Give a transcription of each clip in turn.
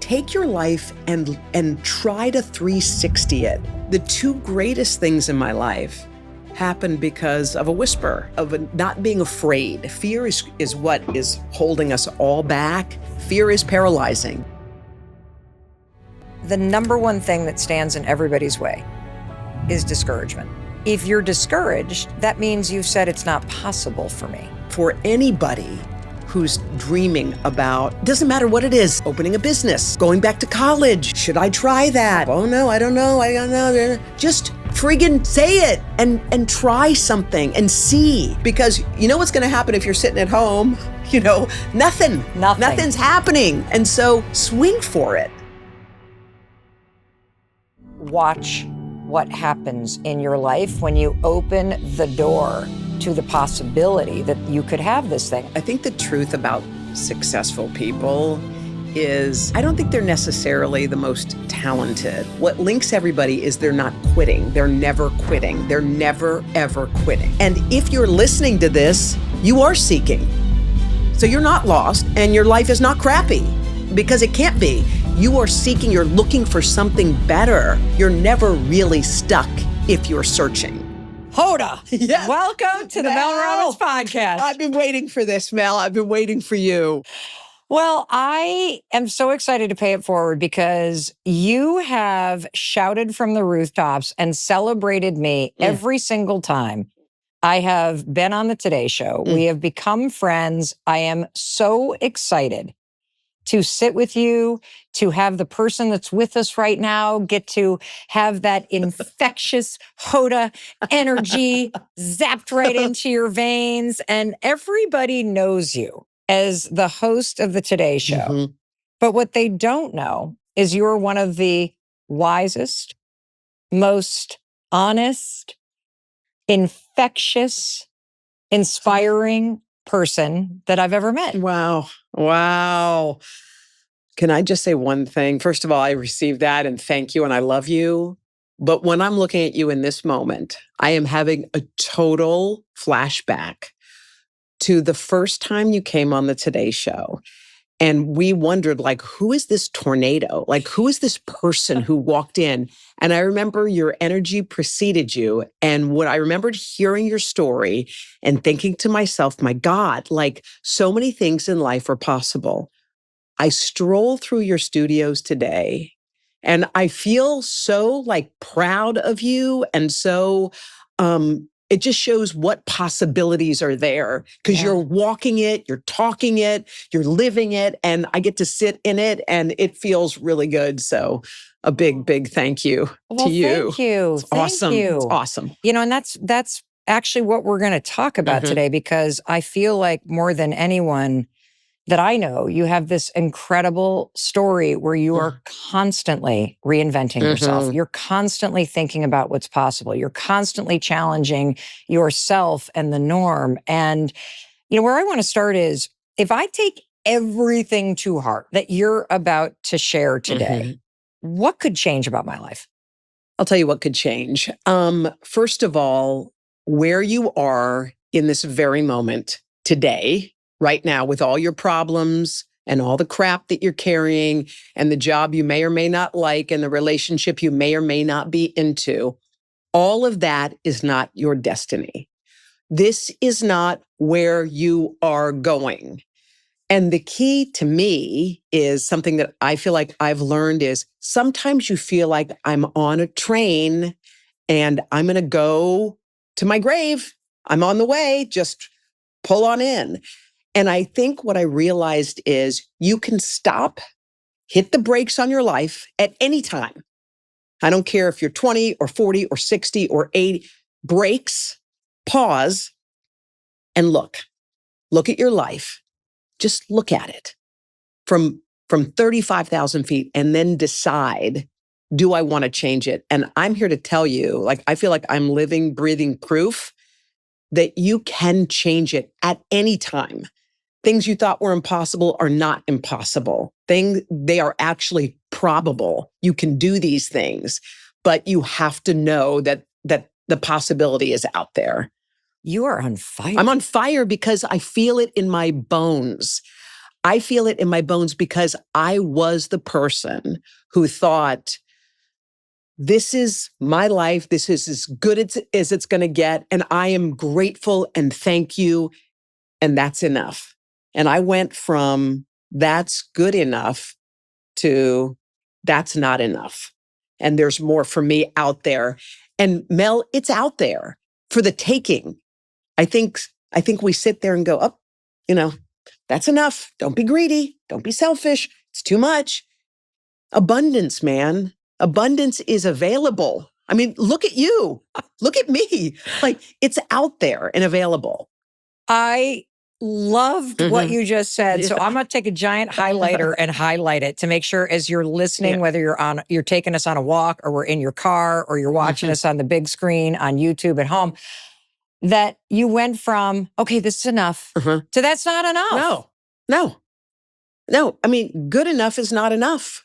take your life and try to 360 it. The two greatest things in my life happened because of a whisper, of not being afraid. Fear is what is holding us all back. Fear is paralyzing. The number one thing that stands in everybody's way is discouragement. If you're discouraged, that means you've said it's not possible for me. For anybody who's dreaming about, doesn't matter what it is, opening a business, going back to college, should I try that? Oh no, I don't know. Just friggin' say it and try something and see. Because you know what's gonna happen if you're sitting at home? Nothing's happening. And so swing for it. Watch what happens in your life when you open the door to the possibility that you could have this thing. I think the truth about successful people is I don't think they're necessarily the most talented. What links everybody is they're not quitting. They're never quitting. They're never, ever quitting. And if you're listening to this, you are seeking. So you're not lost and your life is not crappy because it can't be. You are seeking, you're looking for something better. You're never really stuck if you're searching. Hoda, yes. Welcome to the Mel Robbins podcast. I've been waiting for this, Mel. I've been waiting for you. Well, I am so excited to pay it forward because you have shouted from the rooftops and celebrated me every single time I have been on the Today Show. We have become friends. I am so excited to sit with you, to have the person that's with us right now get to have that infectious Hoda energy zapped right into your veins. And everybody knows you as the host of the Today Show. Mm-hmm. But what they don't know is you're one of the wisest, most honest, infectious, inspiring person that I've ever met. Wow. Can I just say one thing? First of all, I received that and thank you and I love you. But when I'm looking at you in this moment, I am having a total flashback to the first time you came on the Today Show. And we wondered, like, who is this tornado? Like, who is this person who walked in? And I remember your energy preceded you. And when I remembered hearing your story and thinking to myself, my God, like so many things in life are possible. I stroll through your studios today and I feel so like proud of you. And so, it just shows what possibilities are there because you're walking it, you're talking it, you're living it, and I get to sit in it and it feels really good. So a big, big thank you to you. Thank you. It's awesome. It's awesome. You know, and that's actually what we're going to talk about today because I feel like more than anyone that I know, you have this incredible story where you are constantly reinventing yourself. You're constantly thinking about what's possible. You're constantly challenging yourself and the norm. And, you know, where I want to start is if I take everything to heart that you're about to share today, what could change about my life? I'll tell you what could change. First of all, where you are in this very moment today, right now, with all your problems and all the crap that you're carrying and the job you may or may not like and the relationship you may or may not be into, all of that is not your destiny. This is not where you are going. And the key to me is something that I feel like I've learned is sometimes you feel like I'm on a train and I'm going to go to my grave. I'm on the way, just pull on in. And I think what I realized is you can stop, hit the brakes on your life at any time. I don't care if you're 20 or 40 or 60 or 80, brakes, pause, and look. Look at your life. Just look at it from 35,000 feet and then decide, do I want to change it? And I'm here to tell you, like, I feel like I'm living, breathing proof that you can change it at any time. Things you thought were impossible are not impossible. They are actually probable. You can do these things, but you have to know that the possibility is out there. You are on fire. I'm on fire because I feel it in my bones. I feel it in my bones because I was the person who thought, this is my life. This is as good as it's going to get. And I am grateful and thank you. And that's enough. And I went from that's good enough to that's not enough. And there's more for me out there. And Mel, it's out there for the taking. I think we sit there and go, oh, that's enough. Don't be greedy. Don't be selfish. It's too much. Abundance, man. Abundance is available. I mean, look at you. Look at me. Like, it's out there and available. I loved what you just said. So I'm going to take a giant highlighter and highlight it to make sure as you're listening, whether you're taking us on a walk or we're in your car or you're watching us on the big screen on YouTube at home, that you went from, okay, this is enough to that's not enough. No. I mean, good enough is not enough.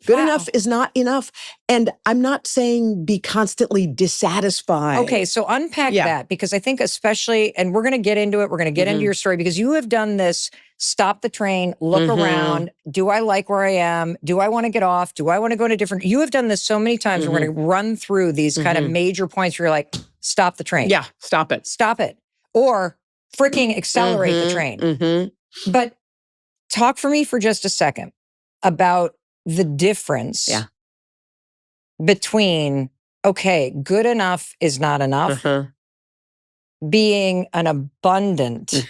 Good enough is not enough. And I'm not saying be constantly dissatisfied. Okay, so unpack that, because I think especially, and we're going to get into it, we're going to get into your story, because you have done this, stop the train, look around. Do I like where I am? Do I want to get off? Do I want to go to different? You have done this so many times. We're going to run through these kind of major points where you're like, stop the train. Yeah, stop it. Stop it. Or freaking accelerate the train. But talk for me for just a second about the difference between, okay, good enough is not enough, being an abundant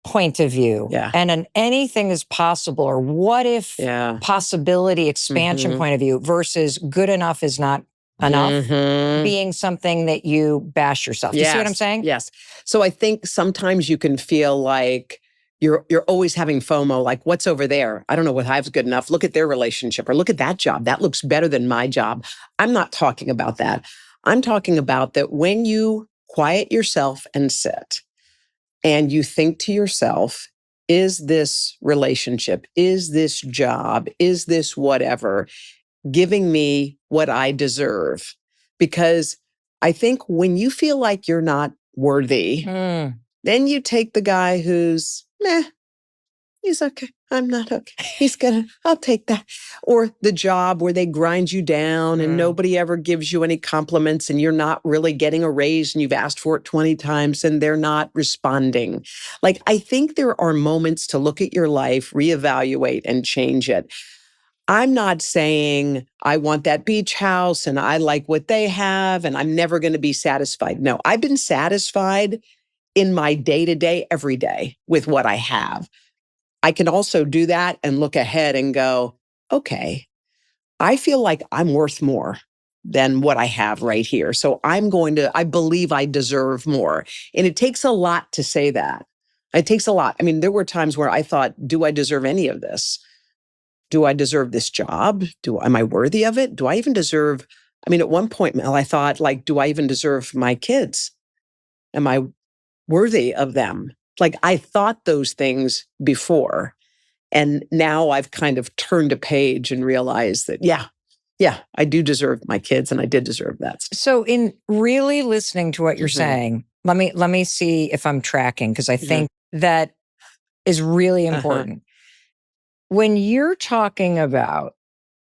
point of view, and an anything is possible or what if possibility expansion point of view versus good enough is not enough, being something that you bash yourself. Do you see what I'm saying? Yes. So I think sometimes you can feel like you're always having FOMO, like what's over there? I don't know what I've's good enough. Look at their relationship or look at that job. That looks better than my job. I'm not talking about that. I'm talking about that when you quiet yourself and sit and you think to yourself, is this relationship, is this job, is this whatever giving me what I deserve? Because I think when you feel like you're not worthy, then you take the guy who's, he's okay. I'm not okay. I'll take that. Or the job where they grind you down and nobody ever gives you any compliments and you're not really getting a raise and you've asked for it 20 times and they're not responding. Like, I think there are moments to look at your life, reevaluate and change it. I'm not saying I want that beach house and I like what they have and I'm never going to be satisfied. No, I've been satisfied in my day-to-day, every day with what I have. I can also do that and look ahead and go, okay, I feel like I'm worth more than what I have right here. So I believe I deserve more. And it takes a lot to say that. It takes a lot. I mean, there were times where I thought, do I deserve any of this? Do I deserve this job? Am I worthy of it? Do I even deserve, at one point, Mel, I thought, like, do I even deserve my kids? Am I worthy of them? Like, I thought those things before. And now I've kind of turned a page and realized that, I do deserve my kids and I did deserve that. So in really listening to what you're saying, let me see if I'm tracking, because I think that is really important. When you're talking about,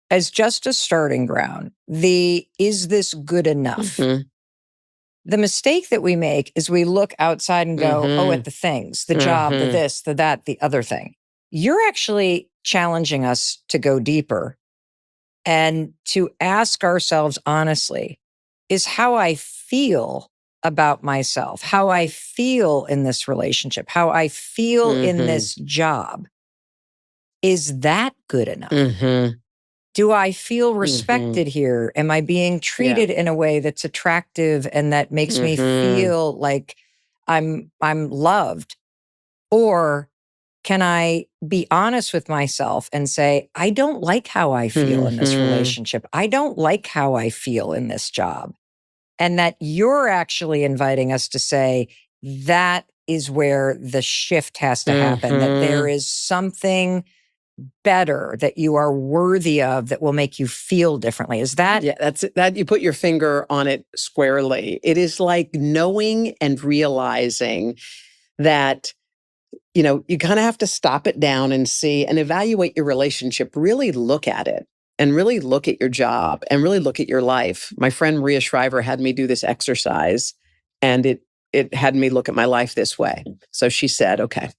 as just a starting ground, is this good enough? The mistake that we make is we look outside and go, at the things, the job, the this, the that, the other thing. You're actually challenging us to go deeper and to ask ourselves honestly, is how I feel about myself, how I feel in this relationship, how I feel in this job, is that good enough? Do I feel respected here? Am I being treated in a way that's attractive and that makes me feel like I'm loved? Or can I be honest with myself and say, I don't like how I feel in this relationship. I don't like how I feel in this job. And that you're actually inviting us to say, that is where the shift has to happen, that there is something better that you are worthy of that will make you feel differently. Is that? Yeah, that's it. That you put your finger on it squarely. It is like knowing and realizing that you kind of have to stop it down and see and evaluate your relationship, really look at it and really look at your job and really look at your life. My friend Maria Shriver had me do this exercise, and it had me look at my life this way. So she said, okay,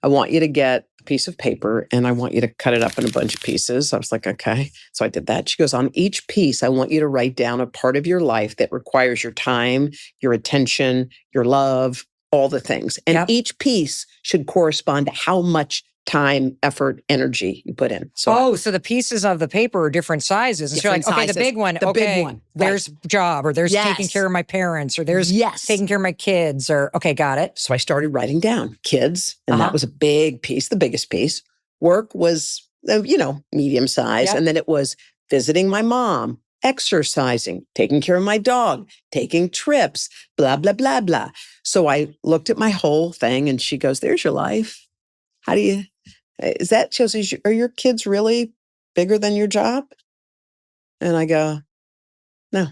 I want you to get a piece of paper and I want you to cut it up in a bunch of pieces. I was like, okay. So I did that. She goes, on each piece, I want you to write down a part of your life that requires your time, your attention, your love, all the things. And each piece should correspond to how much time, effort, energy you put in. So the pieces of the paper are different sizes. And so you're like, okay, the big one, big one. Right. There's job, or there's taking care of my parents, or there's taking care of my kids, or okay, got it. So I started writing down kids, and that was a big piece, the biggest piece. Work was, medium size. And then it was visiting my mom, exercising, taking care of my dog, taking trips, blah, blah, blah, blah. So I looked at my whole thing and she goes, there's your life. How do you, are your kids really bigger than your job? And I go, no,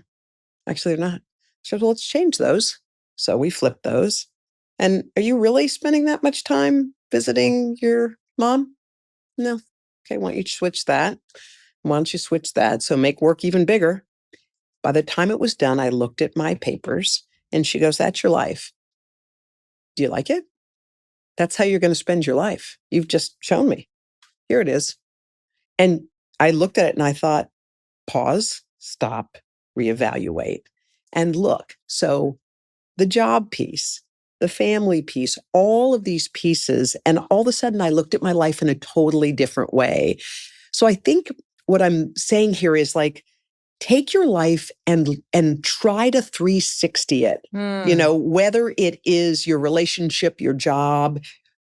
actually they're not. She goes, well, let's change those. So we flipped those. And are you really spending that much time visiting your mom? No. Okay, why don't you switch that? Why don't you switch that? So make work even bigger. By the time it was done, I looked at my papers and she goes, that's your life. Do you like it? That's how you're going to spend your life. You've just shown me. Here it is. And I looked at it and I thought, pause, stop, reevaluate, and look. So the job piece, the family piece, all of these pieces, and all of a sudden I looked at my life in a totally different way. So I think what I'm saying here is like, take your life and try to 360 it, whether it is your relationship, your job,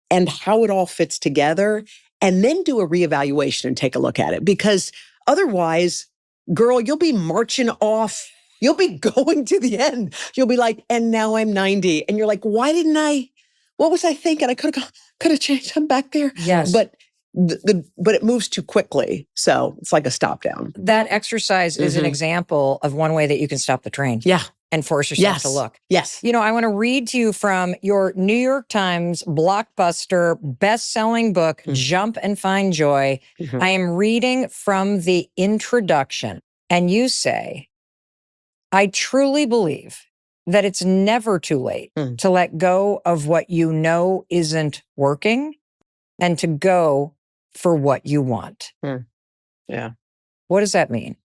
and how it all fits together, and then do a reevaluation and take a look at it. Because otherwise, girl, you'll be marching off. You'll be going to the end. You'll be like, and now I'm 90. And you're like, what was I thinking? I could have changed. I'm back there. Yes. But it moves too quickly. So it's like a stop down. That exercise is an example of one way that you can stop the train. Yeah. And force yourself to look. Yes. I want to read to you from your New York Times blockbuster best-selling book, Jump and Find Joy. I am reading from the introduction. And you say, I truly believe that it's never too late to let go of what you know isn't working and to go for what you want. Yeah. What does that mean?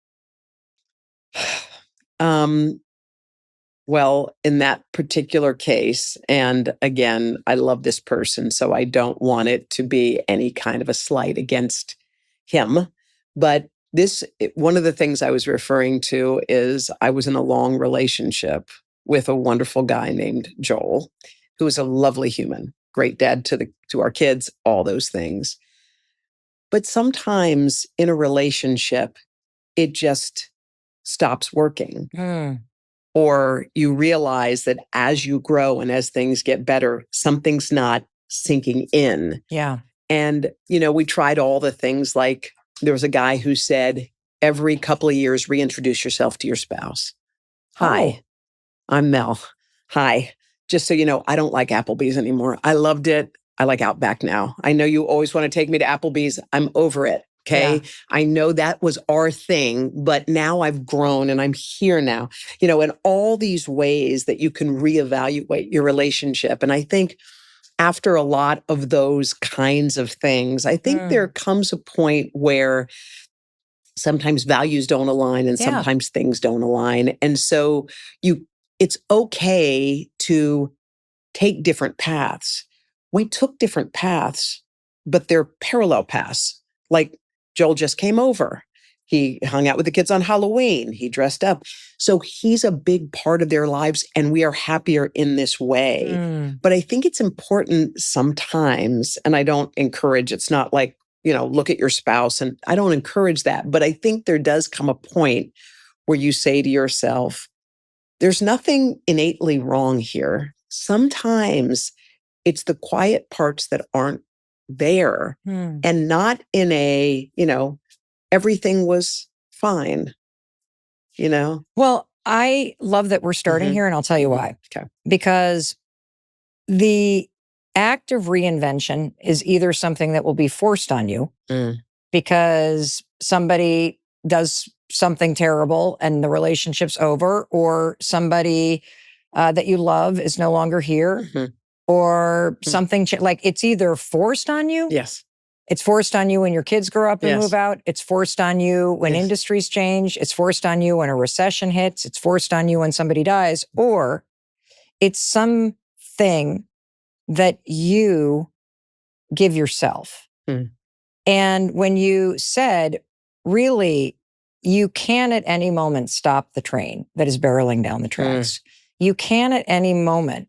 Well, in that particular case, and again, I love this person, so I don't want it to be any kind of a slight against him. But one of the things I was referring to is I was in a long relationship with a wonderful guy named Joel, who is a lovely human, great dad to our kids, all those things. But sometimes in a relationship, it just stops working. Or you realize that as you grow and as things get better, something's not sinking in. Yeah. And, we tried all the things, like there was a guy who said, every couple of years, reintroduce yourself to your spouse. Hi, I'm Mel. Hi. Just so you know, I don't like Applebee's anymore. I loved it. I like Outback now. I know you always want to take me to Applebee's. I'm over it. Okay. Yeah. I know that was our thing, but now I've grown and I'm here now, in all these ways that you can reevaluate your relationship. And I think after a lot of those kinds of things, I think there comes a point where sometimes values don't align and sometimes things don't align. And so it's okay to take different paths. We took different paths, but they're parallel paths. Like Joel just came over. He hung out with the kids on Halloween. He dressed up. So he's a big part of their lives, and we are happier in this way. But I think it's important sometimes, and I don't encourage, it's not like, look at your spouse, and I don't encourage that. But I think there does come a point where you say to yourself, there's nothing innately wrong here. Sometimes it's the quiet parts that aren't there, and not in a, everything was fine, Well, I love that we're starting here, and I'll tell you why. Okay. Because the act of reinvention is either something that will be forced on you because somebody does something terrible and the relationship's over, or somebody that you love is no longer here, or something like it's either forced on you. Yes. It's forced on you when your kids grow up and Yes. move out. It's forced on you when Yes. industries change. It's forced on you when a recession hits. It's forced on you when somebody dies, or it's something that you give yourself. And when you said, really, you can at any moment stop the train that is barreling down the tracks. You can at any moment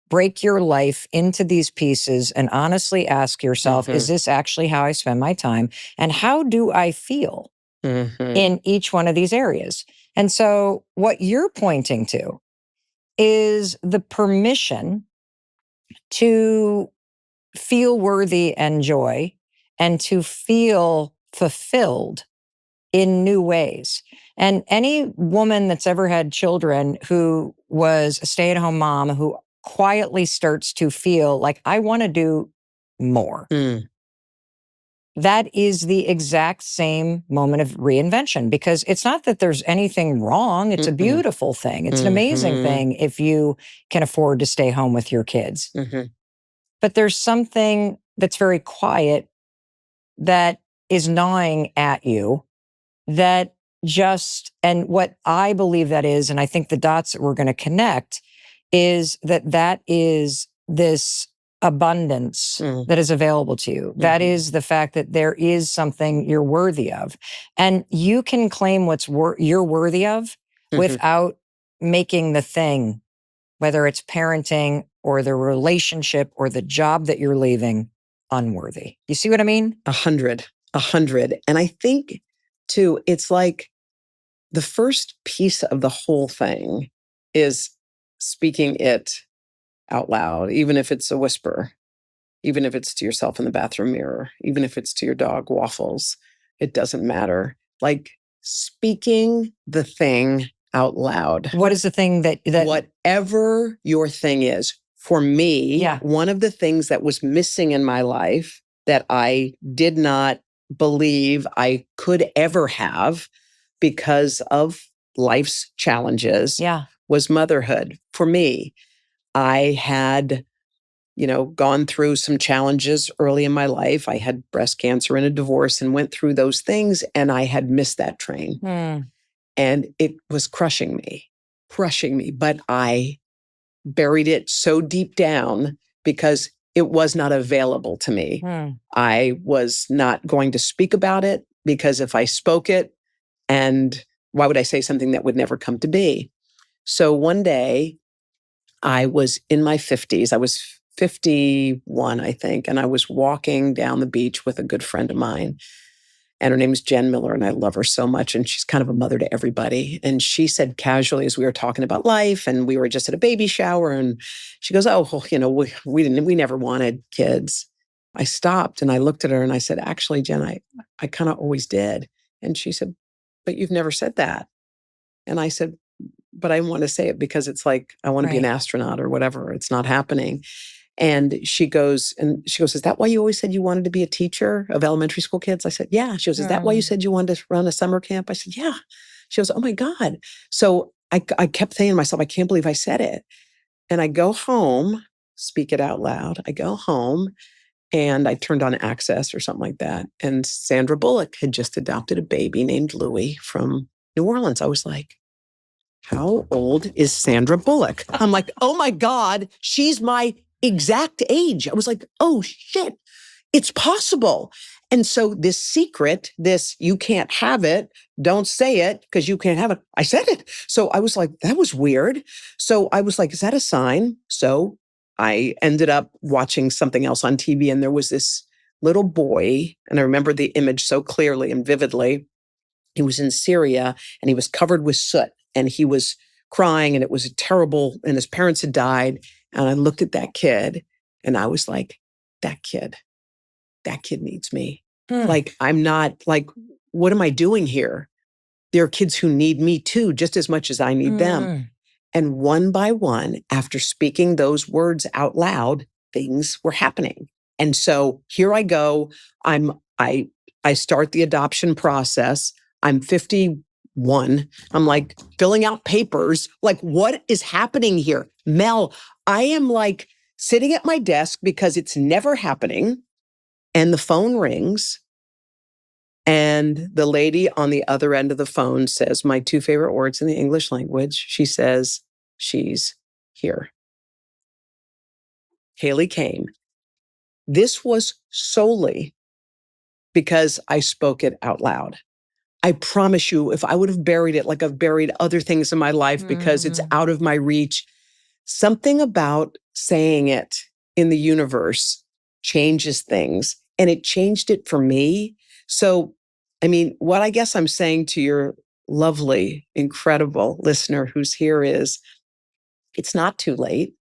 break your life into these pieces and honestly ask yourself, is this actually how I spend my time? And how do I feel in each one of these areas? And so what you're pointing to is the permission to feel worthy and joy and to feel fulfilled in new ways. And any woman that's ever had children who was a stay-at-home mom who quietly starts to feel like, I want to do more. That is the exact same moment of reinvention, because it's not that there's anything wrong. It's a beautiful thing. It's an amazing thing if you can afford to stay home with your kids. But there's something that's very quiet that is gnawing at you that and what I believe that is, and I think the dots that we're going to connect is that is this abundance that is available to you. That is the fact that there is something you're worthy of. And you can claim what's you're worthy of without making the thing, whether it's parenting or the relationship or the job that you're leaving, unworthy. You see what I mean? 100. And I think too, it's like the first piece of the whole thing is speaking it out loud, even if it's a whisper, even if it's to yourself in the bathroom mirror, even if it's to your dog Waffles, it doesn't matter. Like speaking the thing out loud. What is the thing that whatever your thing is? For me, Yeah. one of the things that was missing in my life that I did not believe I could ever have because of life's challenges was motherhood. For me, I had, gone through some challenges early in my life. I had breast cancer and a divorce and went through those things, and I had missed that train. And it was crushing me. But I buried it so deep down because it was not available to me. I was not going to speak about it because if I spoke it, and why would I say something that would never come to be? So one day I was in my 50s. I was 51, I think. And I was walking down the beach with a good friend of mine. And her name is Jen Miller, and I love her so much. And she's kind of a mother to everybody. And she said casually, as we were talking about life, and we were just at a baby shower, and she goes, "Oh, well, we never wanted kids." I stopped and I looked at her and I said, "Actually, Jen, I kind of always did." And she said, "But you've never said that." And I said, "But I want to say it because it's like I want to be an astronaut or whatever. It's not happening." And she goes, "Is that why you always said you wanted to be a teacher of elementary school kids?" I said, "Yeah." She goes, "Is that why you said you wanted to run a summer camp?" I said, "Yeah." She goes, "Oh my God." So I kept saying to myself, I can't believe I said it. And I go home, speak it out loud. I go home and I turned on Access or something like that. And Sandra Bullock had just adopted a baby named Louie from New Orleans. I was like, how old is Sandra Bullock? I'm like, oh my God, she's my exact age. I was like, oh shit, it's possible. And so this secret, this you can't have it, don't say it because you can't have it. I said it. So I was like, that was weird. So I was like, is that a sign? So I ended up watching something else on TV, and there was this little boy, and I remember the image so clearly and vividly. He was in Syria and he was covered with soot and he was crying, and it was terrible, and his parents had died. And I looked at that kid and I was like, that kid needs me. Like, I'm not like, what am I doing here? There are kids who need me too, just as much as I need them. And one by one, after speaking those words out loud, things were happening. And so here I go. I start the adoption process. I'm 51. I'm like filling out papers. Like, what is happening here? Mel, I am like sitting at my desk because it's never happening. And the phone rings. And the lady on the other end of the phone says my two favorite words in the English language. She says, she's here. Haley came. This was solely because I spoke it out loud. I promise you, if I would have buried it like I've buried other things in my life because it's out of my reach, something about saying it in the universe changes things. And it changed it for me. So, I mean, what I guess I'm saying to your lovely, incredible listener who's here is, it's not too late.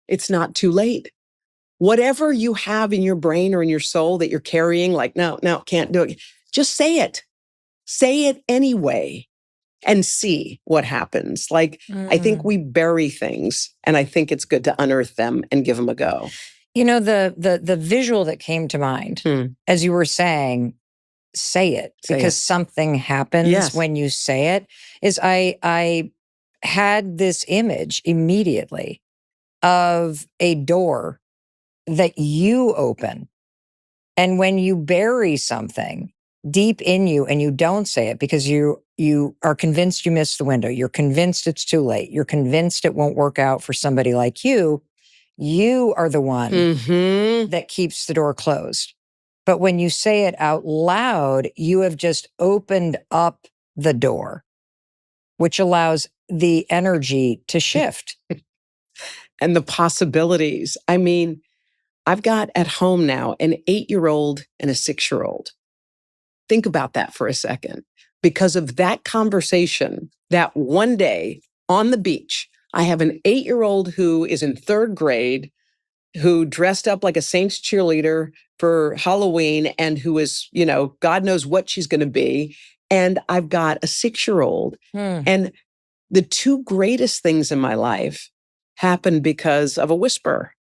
It's not too late. Whatever you have in your brain or in your soul that you're carrying, like, no, can't do it. Just say it. Say it anyway and see what happens. Like, I think we bury things, and I think it's good to unearth them and give them a go. You know, the visual that came to mind as you were saying, say it, because something happens when you say it, is I had this image immediately of a door that you open. And when you bury something deep in you and you don't say it because you are convinced you missed the window, you're convinced it's too late, you're convinced it won't work out for somebody like you are the one that keeps the door closed. But when you say it out loud, you have just opened up the door, which allows the energy to shift. And the possibilities. I mean, I've got at home now an 8-year-old and a 6-year-old. Think about that for a second. Because of that conversation, that one day on the beach, I have an 8-year-old who is in 3rd grade, who dressed up like a Saints cheerleader for Halloween and who is, God knows what she's going to be. And I've got a 6-year-old. And the two greatest things in my life happened because of a whisper,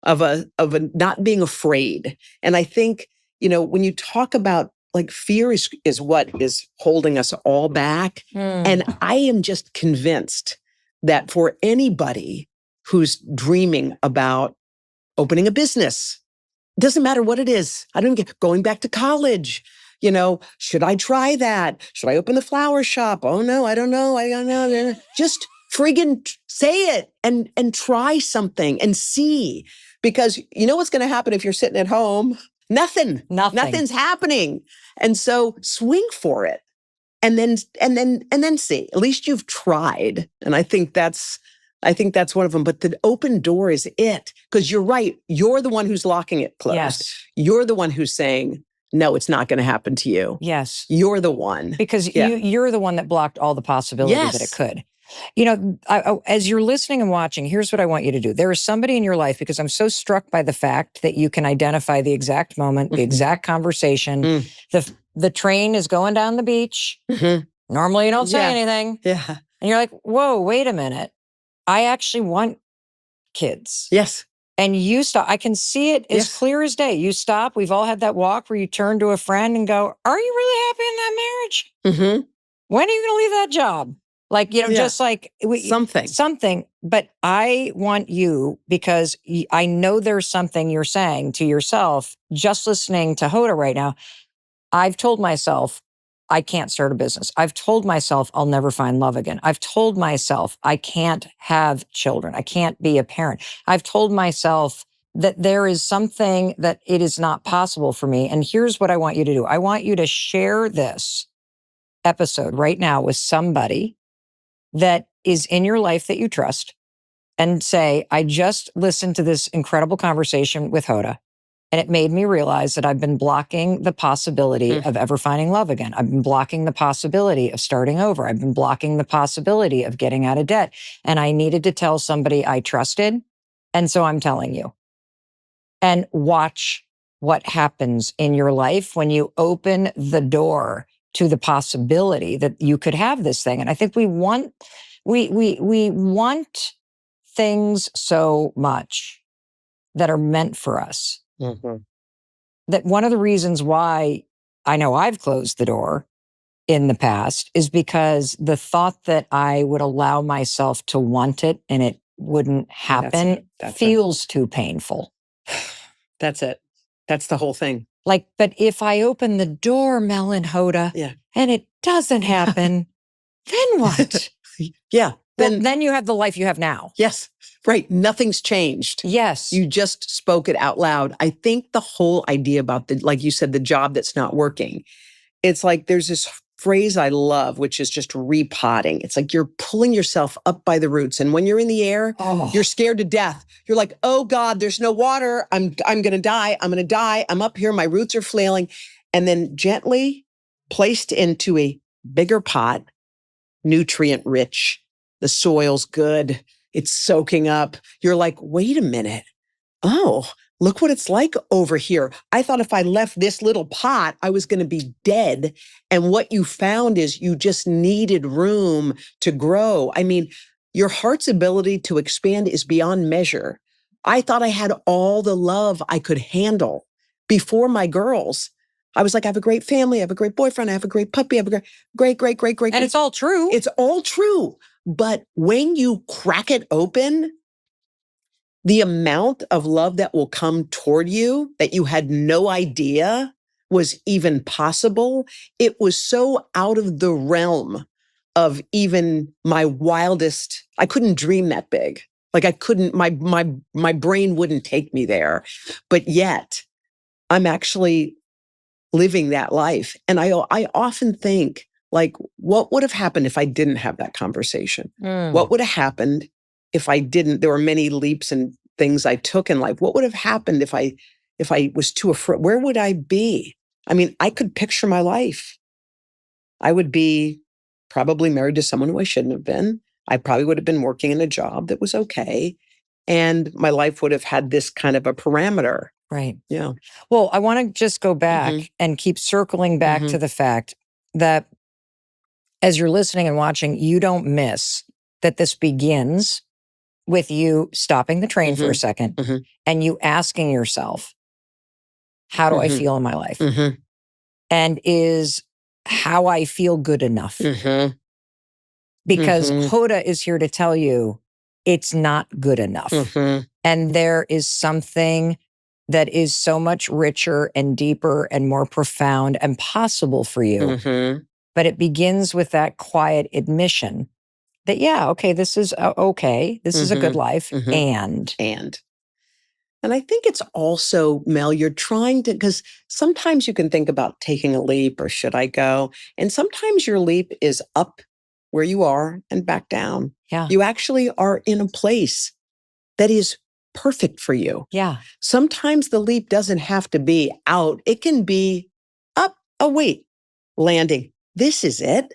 of a not being afraid. And I think, when you talk about like fear is what is holding us all back. And I am just convinced that for anybody who's dreaming about opening a business, it doesn't matter what it is. I don't get going back to college. Should I try that? Should I open the flower shop? Oh no, I don't know. Just friggin' say it and try something and see. Because you know what's going to happen if you're sitting at home? Nothing's happening. And so swing for it and then see. At least you've tried. And I think that's one of them. But the open door is it. Because you're right. You're the one who's locking it closed. Yes. You're the one who's saying, no, it's not going to happen to you. Yes. You're the one. Because you're the one that blocked all the possibility that it could. As you're listening and watching, here's what I want you to do. There is somebody in your life, because I'm so struck by the fact that you can identify the exact moment, the exact conversation. The train is going down the beach. Normally you don't say anything. Yeah. And you're like, whoa, wait a minute. I actually want kids. Yes. And you stop. I can see it as clear as day. You stop. We've all had that walk where you turn to a friend and go, are you really happy in that marriage? When are you going to leave that job? Like, just like something. But I want you, because I know there's something you're saying to yourself, just listening to Hoda right now. I've told myself I can't start a business. I've told myself I'll never find love again. I've told myself I can't have children. I can't be a parent. I've told myself that there is something that it is not possible for me. And here's what I want you to do. I want you to share this episode right now with somebody that is in your life that you trust and say, I just listened to this incredible conversation with Hoda, and it made me realize that I've been blocking the possibility of ever finding love again. I've been blocking the possibility of starting over. I've been blocking the possibility of getting out of debt. And I needed to tell somebody I trusted. And so I'm telling you. And watch what happens in your life when you open the door to the possibility that you could have this thing. And I think we want things so much. that are meant for us. Mhm. That one of the reasons why I know I've closed the door in the past is because the thought that I would allow myself to want it and it wouldn't happen feels too painful. That's it. That's the whole thing. Like, but if I open the door, Mel and Hoda, and it doesn't happen, then what? Yeah. Then you have the life you have now. Yes. Right. Nothing's changed. Yes. You just spoke it out loud. I think the whole idea about like you said, the job that's not working, it's like there's this phrase I love, which is just repotting. It's like you're pulling yourself up by the roots. And when you're in the air, you're scared to death. You're like, oh God, there's no water. I'm going to die. I'm going to die. I'm up here. My roots are flailing. And then gently placed into a bigger pot, nutrient rich. The soil's good. It's soaking up. You're like, wait a minute. Oh, look what it's like over here. I thought if I left this little pot, I was going to be dead. And what you found is you just needed room to grow. I mean, your heart's ability to expand is beyond measure. I thought I had all the love I could handle before my girls. I was like, I have a great family. I have a great boyfriend. I have a great puppy. I have a great. And it's all true. It's all true. But when you crack it open, the amount of love that will come toward you that you had no idea was even possible, it was so out of the realm of even my wildest. I couldn't dream that big. Like I couldn't, my brain wouldn't take me there. But yet I'm actually living that life. And I often think, like, what would have happened if I didn't have that conversation? What would have happened if I didn't? There were many leaps and things I took in life. What would have happened if I was too afraid? Where would I be? I mean, I could picture my life. I would be probably married to someone who I shouldn't have been. I probably would have been working in a job that was okay. And my life would have had this kind of a parameter. Right. Yeah. Well, I want to just go back and keep circling back to the fact that as you're listening and watching, you don't miss that this begins with you stopping the train for a second and you asking yourself, how do I feel in my life? And is how I feel good enough? Because Hoda is here to tell you it's not good enough. And there is something that is so much richer and deeper and more profound and possible for you. But it begins with that quiet admission that, yeah, okay, this is okay. This is a good life. And I think it's also, Mel, you're trying to, because sometimes you can think about taking a leap or should I go? And sometimes your leap is up where you are and back down. Yeah. You actually are in a place that is perfect for you. Yeah. Sometimes the leap doesn't have to be out. It can be up, oh, wait, landing. This is it.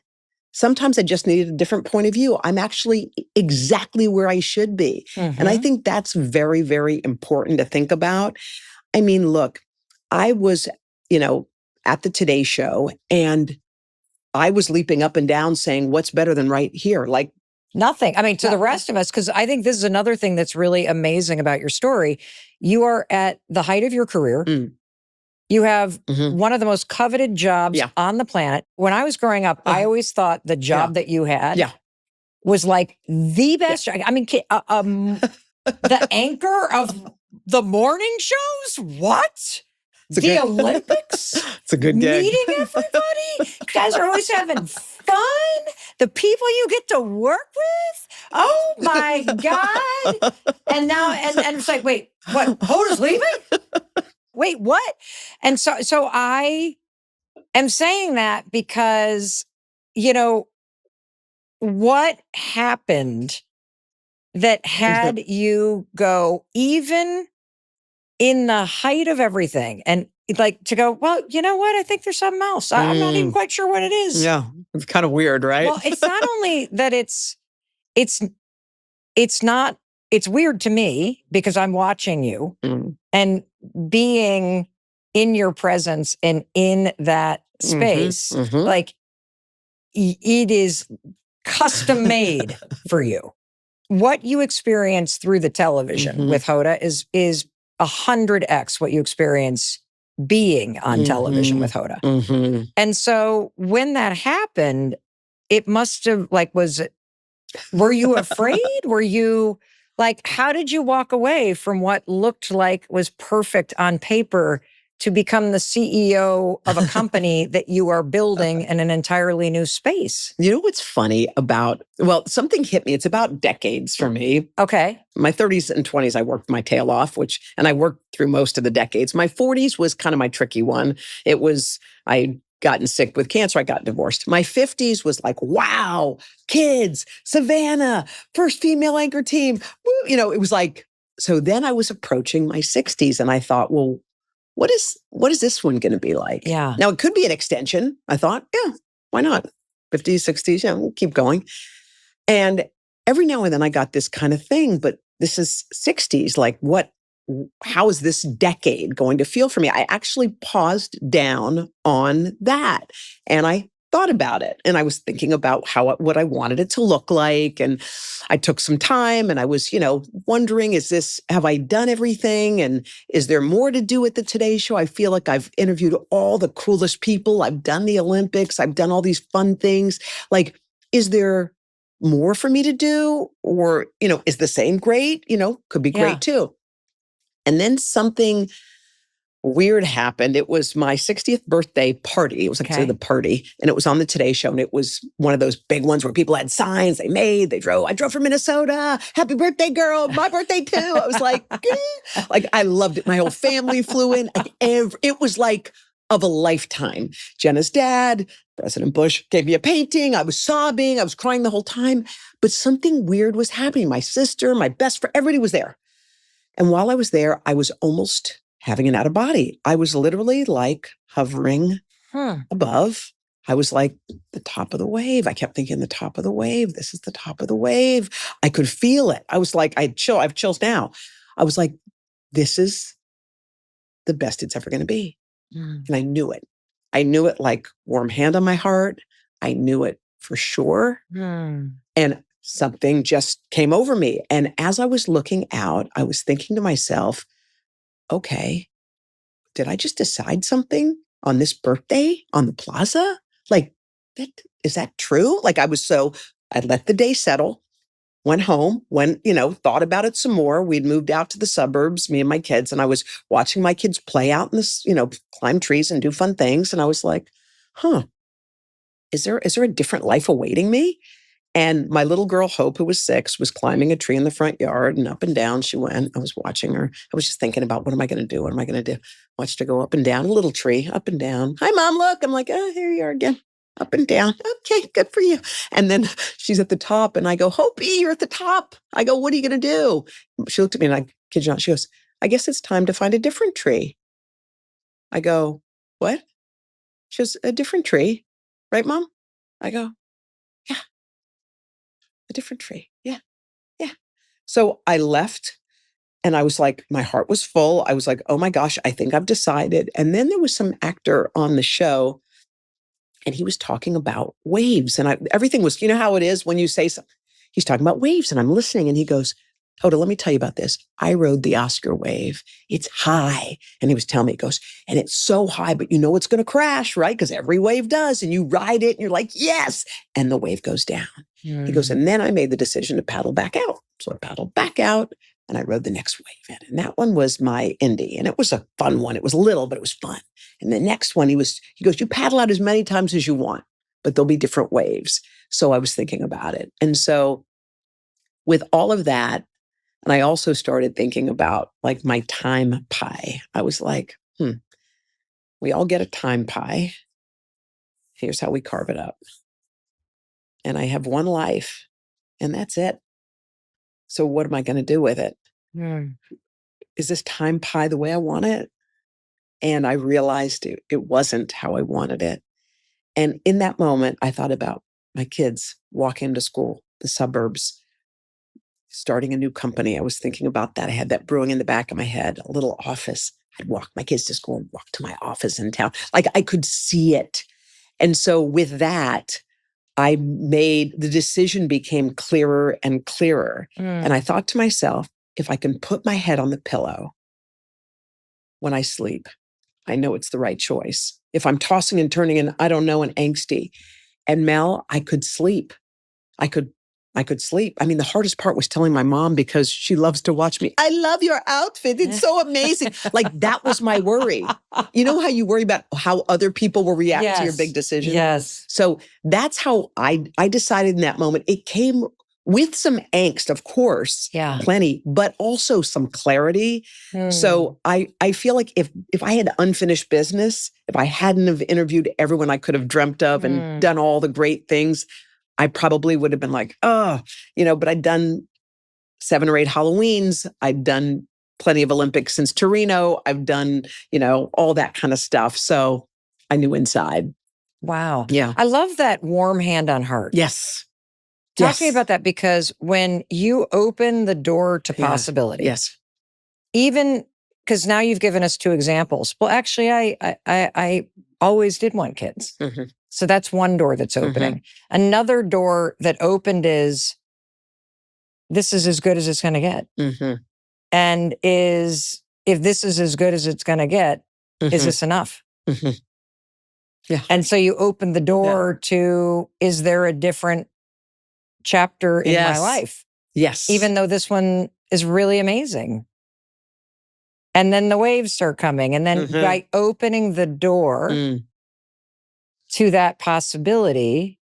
Sometimes I just needed a different point of view. I'm actually exactly where I should be. And I think that's very, very important to think about. I mean, look, I was, at the Today Show and I was leaping up and down saying, what's better than right here? Like, nothing. I mean, to the rest of us, because I think this is another thing that's really amazing about your story. You are at the height of your career. You have one of the most coveted jobs on the planet. When I was growing up, I always thought the job that you had was like the best. I mean, the anchor of the morning shows? What? The Olympics? It's a good gig. Meeting everybody? You guys are always having fun? The people you get to work with? Oh my God. And now, and it's like, wait, what? Hoda's leaving? Wait, what? And so I am saying that because, what happened that had you go even in the height of everything and like to go, well, you know what? I think there's something else. I'm not even quite sure what it is. Yeah. It's kind of weird, right? Well, it's not only that it's weird to me because I'm watching you and being in your presence and in that space, like it is custom made for you. What you experience through the television with Hoda is 100x what you experience being on television with Hoda. Mm-hmm. And so when that happened, it must have were you afraid? Were you like, how did you walk away from what looked like was perfect on paper to become the CEO of a company that you are building in an entirely new space? You know what's funny about, well, something hit me. It's about decades for me. Okay. My 30s and 20s, I worked my tail off, and I worked through most of the decades. My 40s was kind of my tricky one. I'd gotten sick with cancer. I got divorced. My 50s was like, wow, kids, Savannah, first female anchor team. Woo. It was like, so then I was approaching my 60s and I thought, well, what is this one going to be like? Yeah. Now it could be an extension. I thought, yeah, why not? 50s, 60s, yeah, we'll keep going. And every now and then I got this kind of thing, but this is 60s. Like how is this decade going to feel for me? I actually paused down on that and I thought about it. And I was thinking about what I wanted it to look like. And I took some time and I was, wondering, have I done everything? And is there more to do at the Today Show? I feel like I've interviewed all the coolest people. I've done the Olympics. I've done all these fun things. Like, is there more for me to do? Or, is the same great? Could be great too. And then something weird happened. It was my 60th birthday party. It was like the party. And it was on the Today Show. And it was one of those big ones where people had signs they drove. I drove from Minnesota. Happy birthday, girl. My birthday too. I was like, like I loved it. My whole family flew in. It was like of a lifetime. Jenna's dad, President Bush, gave me a painting. I was sobbing. I was crying the whole time. But something weird was happening. My sister, my best friend, everybody was there. And while I was there, I was almost having an out of body. I was literally like hovering above. I was like the top of the wave. I kept thinking the top of the wave. This is the top of the wave. I could feel it. I was like, I have chills now. I was like, this is the best it's ever going to be. And I knew it. I knew it like warm hand on my heart. I knew it for sure. And something just came over me. And as I was looking out, I was thinking to myself, okay, did I just decide something on this birthday on the plaza? Like, is that true? Like I let the day settle, went home, thought about it some more. We'd moved out to the suburbs, me and my kids, and I was watching my kids play out in this, climb trees and do fun things. And I was like, is there a different life awaiting me? And my little girl, Hope, who was 6, was climbing a tree in the front yard and up and down she went. I was watching her. I was just thinking about, what am I going to do? What am I going to do? Watched her go up and down, a little tree, up and down. Hi, Mom, look. I'm like, oh, here you are again. Up and down. Okay, good for you. And then she's at the top and I go, Hopi, you're at the top. I go, what are you going to do? She looked at me and I kid you not, she goes, I guess it's time to find a different tree. I go, what? She goes, a different tree. Right, Mom? I go, yeah. A different tree. Yeah. Yeah. So I left and I was like, my heart was full. I was like, oh my gosh, I think I've decided. And then there was some actor on the show and he was talking about waves. And everything was, how it is when you say something. He's talking about waves and I'm listening and he goes, Hoda, let me tell you about this. I rode the Oscar wave. It's high. And he was telling me, he goes, and it's so high, but it's going to crash, right? Because every wave does. And you ride it and you're like, yes. And the wave goes down. He goes, and then I made the decision to paddle back out. So I paddled back out and I rode the next wave in. And that one was my Indy. And it was a fun one. It was little, but it was fun. And the next one, he goes, you paddle out as many times as you want, but there'll be different waves. So I was thinking about it. And so with all of that, and I also started thinking about like my time pie. I was like, we all get a time pie. Here's how we carve it up. And I have one life and that's it. So what am I going to do with it? Is this time pie the way I want it? And I realized it wasn't how I wanted it. And in that moment, I thought about my kids walking to school, the suburbs, starting a new company. I was thinking about that. I had that brewing in the back of my head, a little office. I'd walk my kids to school and walk to my office in town. Like I could see it. And so with that, the decision became clearer and clearer. And I thought to myself, if I can put my head on the pillow when I sleep. I know it's the right choice. If I'm tossing and turning and I don't know and angsty. And Mel, I could sleep. I could sleep. I mean, the hardest part was telling my mom because she loves to watch me. I love your outfit. It's so amazing. Like that was my worry. You know how you worry about how other people will react to your big decision? Yes. So that's how I decided in that moment. It came with some angst, of course, plenty, but also some clarity. So I feel like if I had unfinished business, if I hadn't have interviewed everyone I could have dreamt of and done all the great things, I probably would have been like, oh, but I'd done 7 or 8 Halloweens. I'd done plenty of Olympics since Torino. I've done, all that kind of stuff. So I knew inside. Wow. Yeah. I love that warm hand on heart. Yes. Talk to me about that, because when you open the door to possibility, yes, even because now you've given us 2 examples. Well, actually, I always did want kids. Mm-hmm. So that's one door that's opening. Another door that opened is, this is as good as it's going to get. And if this is as good as it's going to get, is this enough? Yeah. And so you open the door to, is there a different chapter in my life? Yes. Even though this one is really amazing. And then the waves start coming. And then by opening the door to that possibility,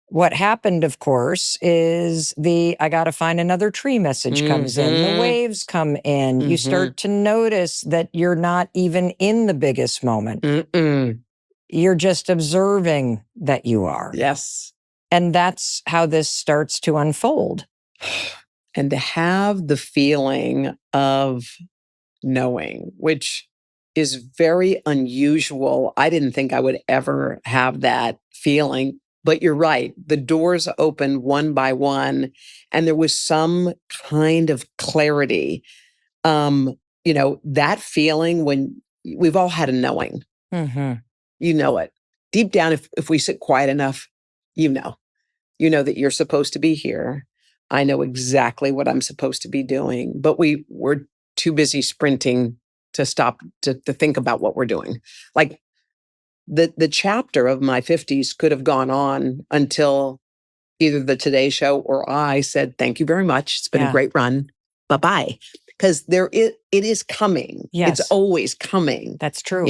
what happened, of course, is I got to find another tree message comes in. The waves come in. You start to notice that you're not even in the biggest moment. You're just observing that you are. Yes. And that's how this starts to unfold. And to have the feeling of knowing, which is very unusual. I didn't think I would ever have that feeling, but you're right. The doors opened one by one, and there was some kind of clarity. That feeling when we've all had a knowing. You know it. Deep down, if we sit quiet enough, you know that you're supposed to be here. I know exactly what I'm supposed to be doing, but we're too busy sprinting to stop to think about what we're doing. Like the chapter of my 50s could have gone on until either the Today Show or I said, thank you very much. It's been a great run. Bye-bye. Because it is coming. Yes. It's always coming. That's true.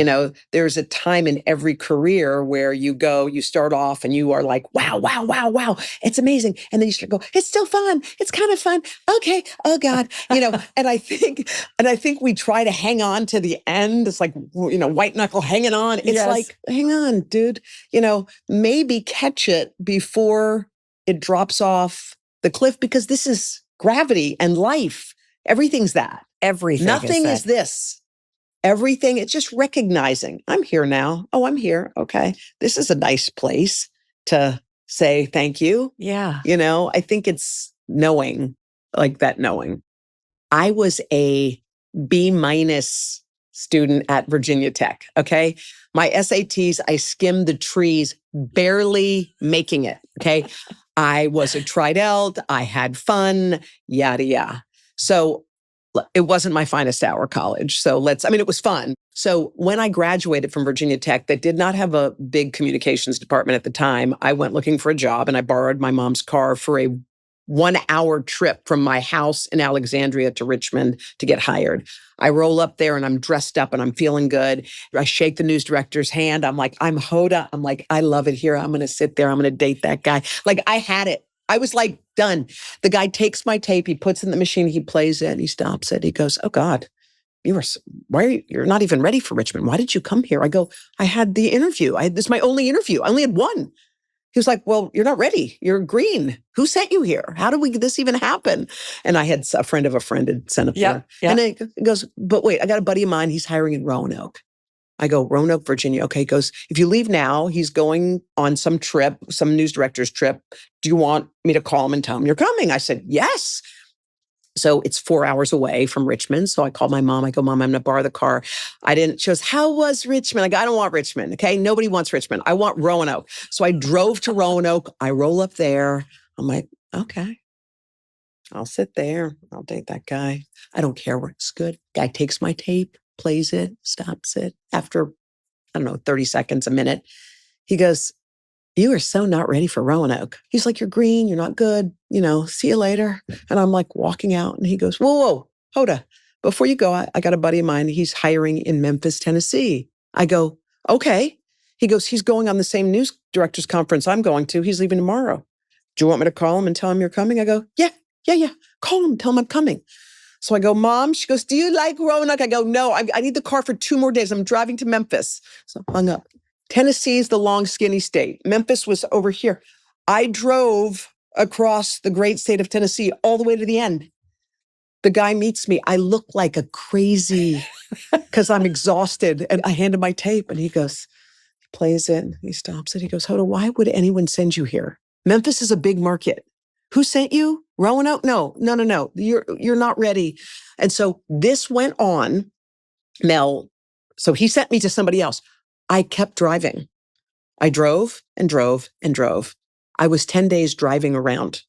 There's a time in every career where you start off and you are like, wow, wow, wow, wow. It's amazing. And then you start to go, it's still fun. It's kind of fun. Okay. Oh God. And I think we try to hang on to the end. It's like, white knuckle hanging on. It's like, hang on, dude, maybe catch it before it drops off the cliff, because this is gravity and life. Everything's that. Everything. Nothing is this. Everything, it's just recognizing, I'm here now. Oh, I'm here. Okay. This is a nice place to say thank you. Yeah. I think it's knowing, like that knowing. I was a B- student at Virginia Tech. Okay. My SATs, I skimmed the trees, barely making it. Okay. I was a Tridelt. I had fun, yada, yada. So it wasn't my finest hour college. So it was fun. So when I graduated from Virginia Tech, that did not have a big communications department at the time, I went looking for a job and I borrowed my mom's car for a 1-hour trip from my house in Alexandria to Richmond to get hired. I roll up there and I'm dressed up and I'm feeling good. I shake the news director's hand. I'm like, I'm Hoda. I'm like, I love it here. I'm going to sit there. I'm going to date that guy. Like I had it. I was like, done. The guy takes my tape. He puts it in the machine. He plays it. He stops it. He goes, oh God, you're not even ready for Richmond. Why did you come here? I go, I had the interview. This is my only interview. I only had one. He was like, well, you're not ready. You're green. Who sent you here? How did this even happen? And I had a friend of a friend had sent up there. And then he goes, but wait, I got a buddy of mine. He's hiring in Roanoke. I go, Roanoke, Virginia. Okay. He goes, if you leave now, he's going on some trip, some news director's trip. Do you want me to call him and tell him you're coming? I said, yes. So it's 4 hours away from Richmond. So I called my mom. I go, Mom, I'm going to borrow the car. She goes, how was Richmond? I go, I don't want Richmond. Okay. Nobody wants Richmond. I want Roanoke. So I drove to Roanoke. I roll up there. I'm like, okay, I'll sit there. I'll date that guy. I don't care where it's good. Guy takes my tape. plays it, stops it. After, I don't know, 30 seconds, a minute, he goes, "You are so not ready for Roanoke." He's like, "You're green, you're not good, see you later." And I'm like walking out and he goes, "Whoa, Hoda, before you go, I got a buddy of mine. He's hiring in Memphis, Tennessee." I go, "Okay." He goes, "He's going on the same news directors conference I'm going to. He's leaving tomorrow. Do you want me to call him and tell him you're coming?" I go, yeah. Call him, tell him I'm coming." So I go, "Mom," she goes, "Do you like Roanoke?" I go, "No, I need the car for 2 more days. I'm driving to Memphis." So I hung up. Tennessee is the long, skinny state. Memphis was over here. I drove across the great state of Tennessee all the way to the end. The guy meets me. I look like a crazy because I'm exhausted. And I hand him my tape and he goes, he plays it, he stops it. He goes, "Hoda, why would anyone send you here? Memphis is a big market. Who sent you? Roanoke? No. You're not ready." And so this went on, Mel. So he sent me to somebody else. I kept driving. I drove and drove and drove. I was 10 days driving around.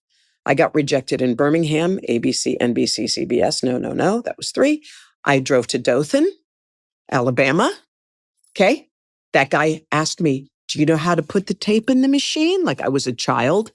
I got rejected in Birmingham, ABC, NBC, CBS. No. That was 3. I drove to Dothan, Alabama. Okay. That guy asked me, "Do you know how to put the tape in the machine?" Like I was a child.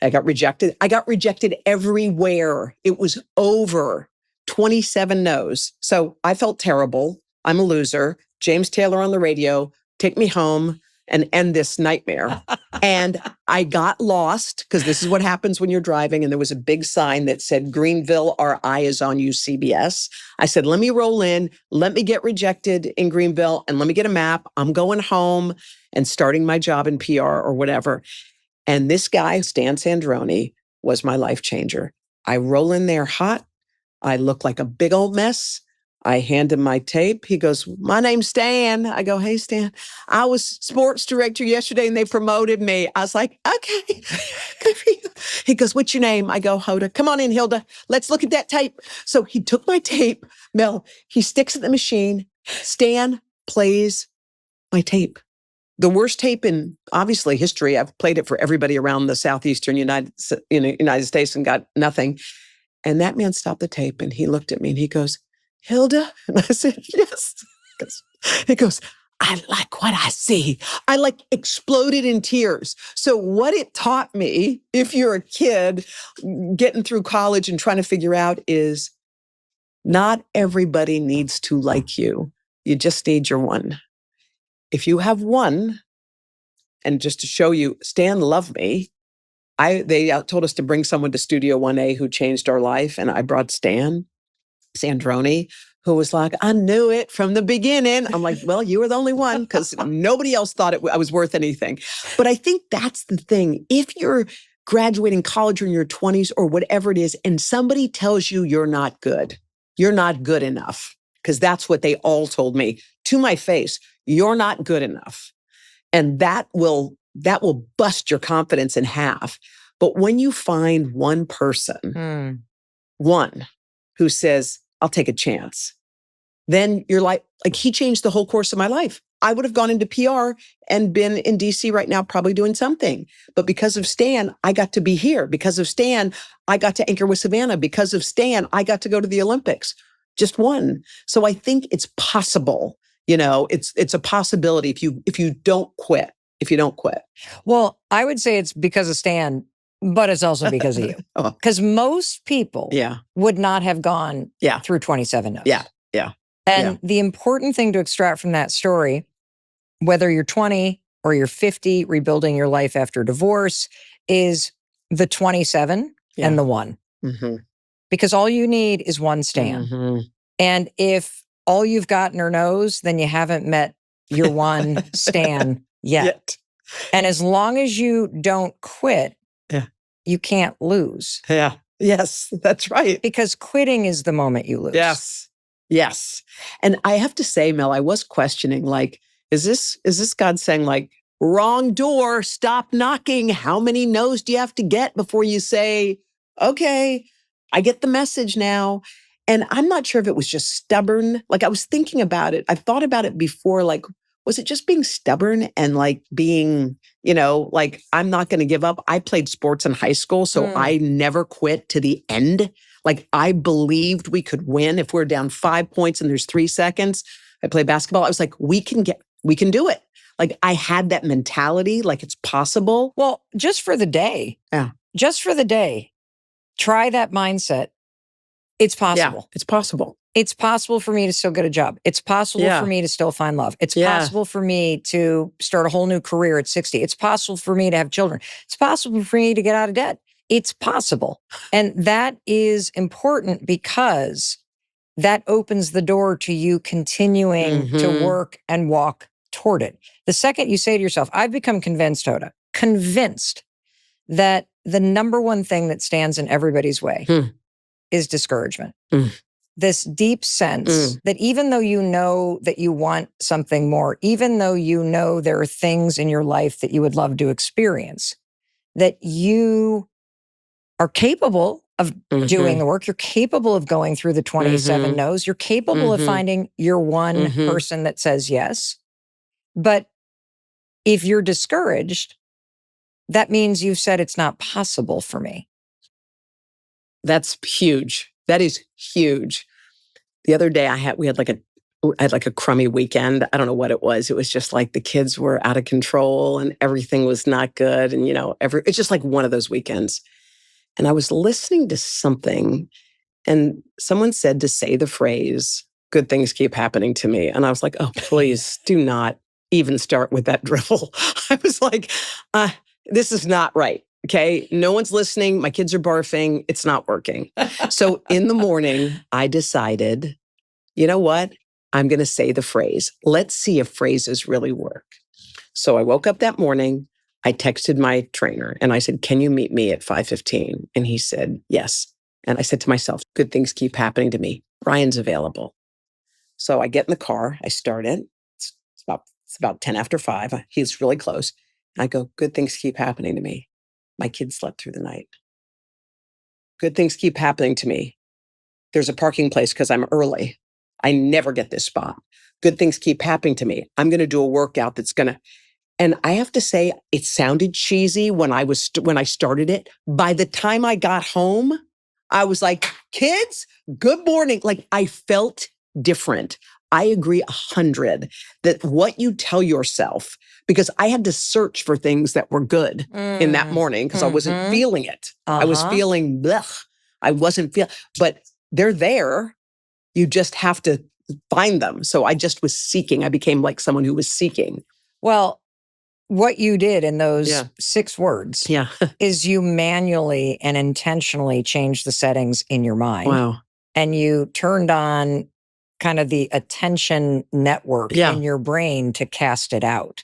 I got rejected. I got rejected everywhere. It was over 27 no's. So I felt terrible. I'm a loser. James Taylor on the radio, take me home and end this nightmare. And I got lost because this is what happens when you're driving. And there was a big sign that said, "Greenville, our eye is on you, CBS." I said, let me roll in. Let me get rejected in Greenville and let me get a map. I'm going home and starting my job in PR or whatever. And this guy, Stan Sandroni, was my life changer. I roll in there hot. I look like a big old mess. I hand him my tape. He goes, "My name's Stan." I go, "Hey, Stan, I was sports director yesterday and they promoted me." I was like, "Okay, good for you." He goes, "What's your name?" I go, "Hoda." "Come on in, Hilda. Let's look at that tape." So he took my tape, Mel, he sticks it in the machine. Stan plays my tape. The worst tape in, obviously, history. I've played it for everybody around the southeastern United States and got nothing. And that man stopped the tape and he looked at me and he goes, "Hilda?" And I said, "Yes." He goes, "I like what I see." I like exploded in tears. So what it taught me, if you're a kid getting through college and trying to figure out, is not everybody needs to like you. You just need your one. If you have one, and just to show you, Stan loved me. They told us to bring someone to Studio 1A who changed our life. And I brought Stan Sandroni, who was like, "I knew it from the beginning." I'm like, "Well, you were the only one because nobody else thought I was worth anything." But I think that's the thing. If you're graduating college or in your 20s or whatever it is, and somebody tells you you're not good enough, because that's what they all told me to my face, "You're not good enough." And that will bust your confidence in half. But when you find one person, one who says, "I'll take a chance," then you're like he changed the whole course of my life. I would have gone into PR and been in DC right now, probably doing something. But because of Stan, I got to be here. Because of Stan, I got to anchor with Savannah. Because of Stan, I got to go to the Olympics. Just one. So I think it's possible. It's a possibility if you don't quit. If you don't quit. Well, I would say it's because of Stan, but it's also because of you. Because most people would not have gone through 27 no's. Yeah. And the important thing to extract from that story, whether you're 20 or you're 50, rebuilding your life after divorce, is the 27 and the 1. Mm-hmm. Because all you need is one Stan. Mm-hmm. And if all you've gotten are no's, then you haven't met your one Stan yet. And as long as you don't quit, you can't lose. Yeah. Yes, that's right. Because quitting is the moment you lose. Yes. And I have to say, Mel, I was questioning, like, is this God saying, like, "Wrong door, stop knocking. How many no's do you have to get before you say, okay, I get the message now?" And I'm not sure if it was just stubborn. Like, I was thinking about it. I've thought about it before. Like, was it just being stubborn and like being, like, I'm not going to give up? I played sports in high school, so I never quit to the end. Like I believed we could win if we're down 5 points and there's 3 seconds. I play basketball. I was like, we can do it. Like I had that mentality, like it's possible. Well, just for the day. Yeah. Just for the day. Try that mindset. It's possible. Yeah, it's possible. It's possible for me to still get a job. It's possible for me to still find love. It's possible for me to start a whole new career at 60. It's possible for me to have children. It's possible for me to get out of debt. It's possible. And that is important because that opens the door to you continuing to work and walk toward it. The second you say to yourself, I've become convinced, Hoda, convinced that the number one thing that stands in everybody's way is discouragement. This deep sense that even though you know that you want something more, even though you know there are things in your life that you would love to experience, that you are capable of doing the work. You're capable of going through the 27 no's. You're capable of finding your one person that says yes. But if you're discouraged, that means you've said it's not possible for me. That's huge. That is huge. The other day I had like a crummy weekend. I don't know what it was. It was just like the kids were out of control and everything was not good. And it's just like one of those weekends. And I was listening to something and someone said to say the phrase, good things keep happening to me. And I was like, oh, please do not even start with that drivel. I was like, this is not right. Okay. No one's listening. My kids are barfing. It's not working. So in the morning, I decided, you know what? I'm going to say the phrase. Let's see if phrases really work. So I woke up that morning. I texted my trainer and I said, can you meet me at 5:15? And he said, yes. And I said to myself, good things keep happening to me. Brian's available. So I get in the car. I start it. It's about 10 after 5. He's really close. And I go, good things keep happening to me. My kids slept through the night. Good things keep happening to me. There's a parking place because I'm early. I never get this spot. Good things keep happening to me. I'm going to do a workout that's going to, and I have to say, it sounded cheesy when I started it. By the time I got home, I was like, kids, good morning. Like I felt different. I agree 100 that what you tell yourself, because I had to search for things that were good in that morning because I wasn't feeling it. I was feeling blech. I wasn't feeling, but they're there. You just have to find them. So I just was seeking. I became like someone who was seeking. Well, what you did in those 6 words is you manually and intentionally changed the settings in your mind. Wow. And you turned on kind of the attention network in your brain to cast it out.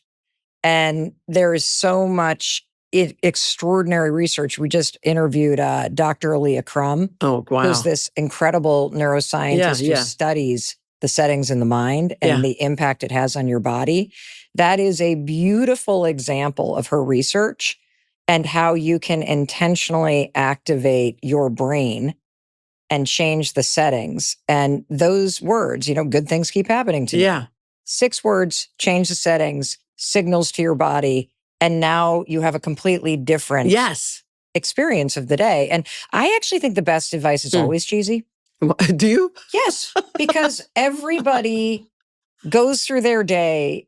And there is so much extraordinary research. We just interviewed Dr. Aaliyah Crum, who's this incredible neuroscientist who studies the settings in the mind and the impact it has on your body. That is a beautiful example of her research and how you can intentionally activate your brain and change the settings. And those words, good things keep happening to you. 6 words, change the settings, signals to your body. And now you have a completely different experience of the day. And I actually think the best advice is always cheesy. Do you? Yes, because everybody goes through their day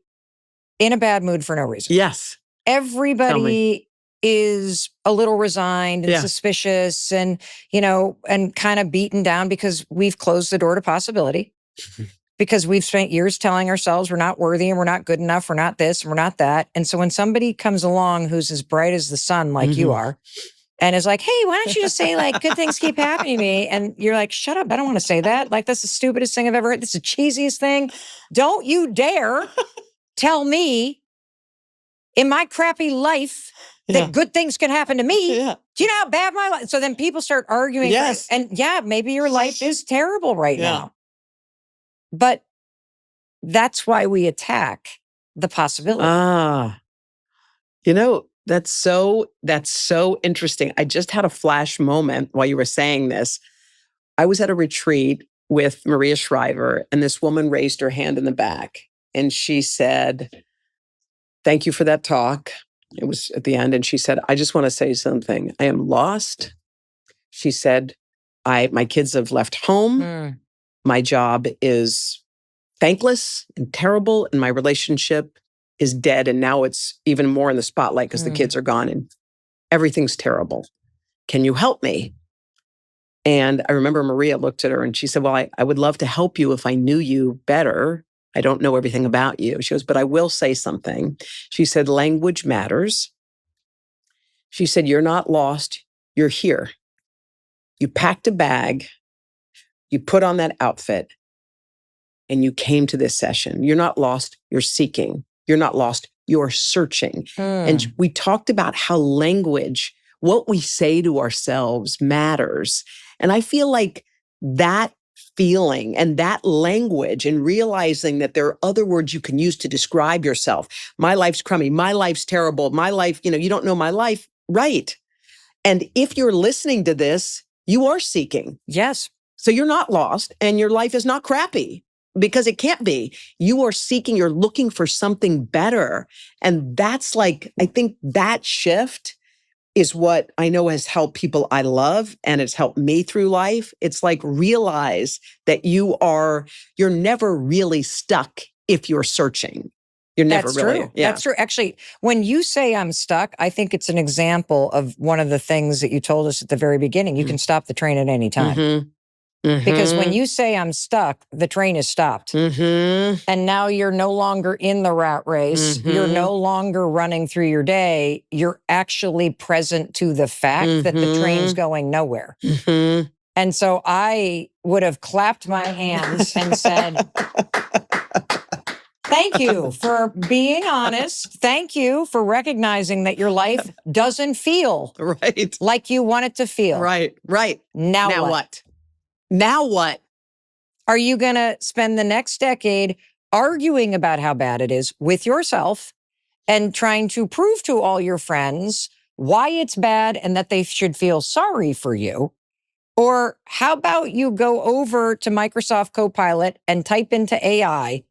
in a bad mood for no reason. Yes. Everybody is a little resigned and suspicious and, and kind of beaten down because we've closed the door to possibility. Because we've spent years telling ourselves we're not worthy and we're not good enough, we're not this and we're not that. And so when somebody comes along who's as bright as the sun like you are and is like, hey, why don't you just say like, good things keep happening to me? And you're like, shut up, I don't want to say that. Like, that's the stupidest thing I've ever heard. This is the cheesiest thing. Don't you dare tell me in my crappy life that good things can happen to me. Do you know how bad my life? So then people start arguing. Yes. And maybe your life is terrible right now. But that's why we attack the possibility. That's so interesting. I just had a flash moment while you were saying this. I was at a retreat with Maria Shriver, and this woman raised her hand in the back, and she said, thank you for that talk. It was at the end, and she said, I just want to say something. I am lost. She said, My kids have left home. Mm. My job is thankless and terrible, and my relationship is dead. And now it's even more in the spotlight because the kids are gone and everything's terrible. Can you help me? And I remember Maria looked at her and she said, well, I would love to help you if I knew you better. I don't know everything about you. She goes, but I will say something. She said, language matters. She said, you're not lost. You're here. You packed a bag. You put on that outfit and you came to this session. You're not lost. You're seeking. You're not lost. You're searching. And we talked about how language, what we say to ourselves matters. And I feel like that feeling and that language and realizing that there are other words you can use to describe yourself. My life's crummy. My life's terrible. My life, you don't know my life. Right. And if you're listening to this, you are seeking. Yes. So you're not lost and your life is not crappy because it can't be. You are seeking, you're looking for something better. And that's I think that shift is what I know has helped people I love and it's helped me through life. It's realize that you're never really stuck if you're searching. You're never That's really. true. Yeah. That's true. Actually, when you say I'm stuck, I think it's an example of one of the things that you told us at the very beginning. You can stop the train at any time. Mm-hmm. Because when you say I'm stuck, the train is stopped. Mm-hmm. And now you're no longer in the rat race. You're no longer running through your day. You're actually present to the fact that the train's going nowhere. Mm-hmm. And so I would have clapped my hands and said, thank you for being honest. Thank you for recognizing that your life doesn't feel right like you want it to feel. Right. Now what? Now what? Are you going to spend the next decade arguing about how bad it is with yourself and trying to prove to all your friends why it's bad and that they should feel sorry for you? Or how about you go over to Microsoft Copilot and type into AI,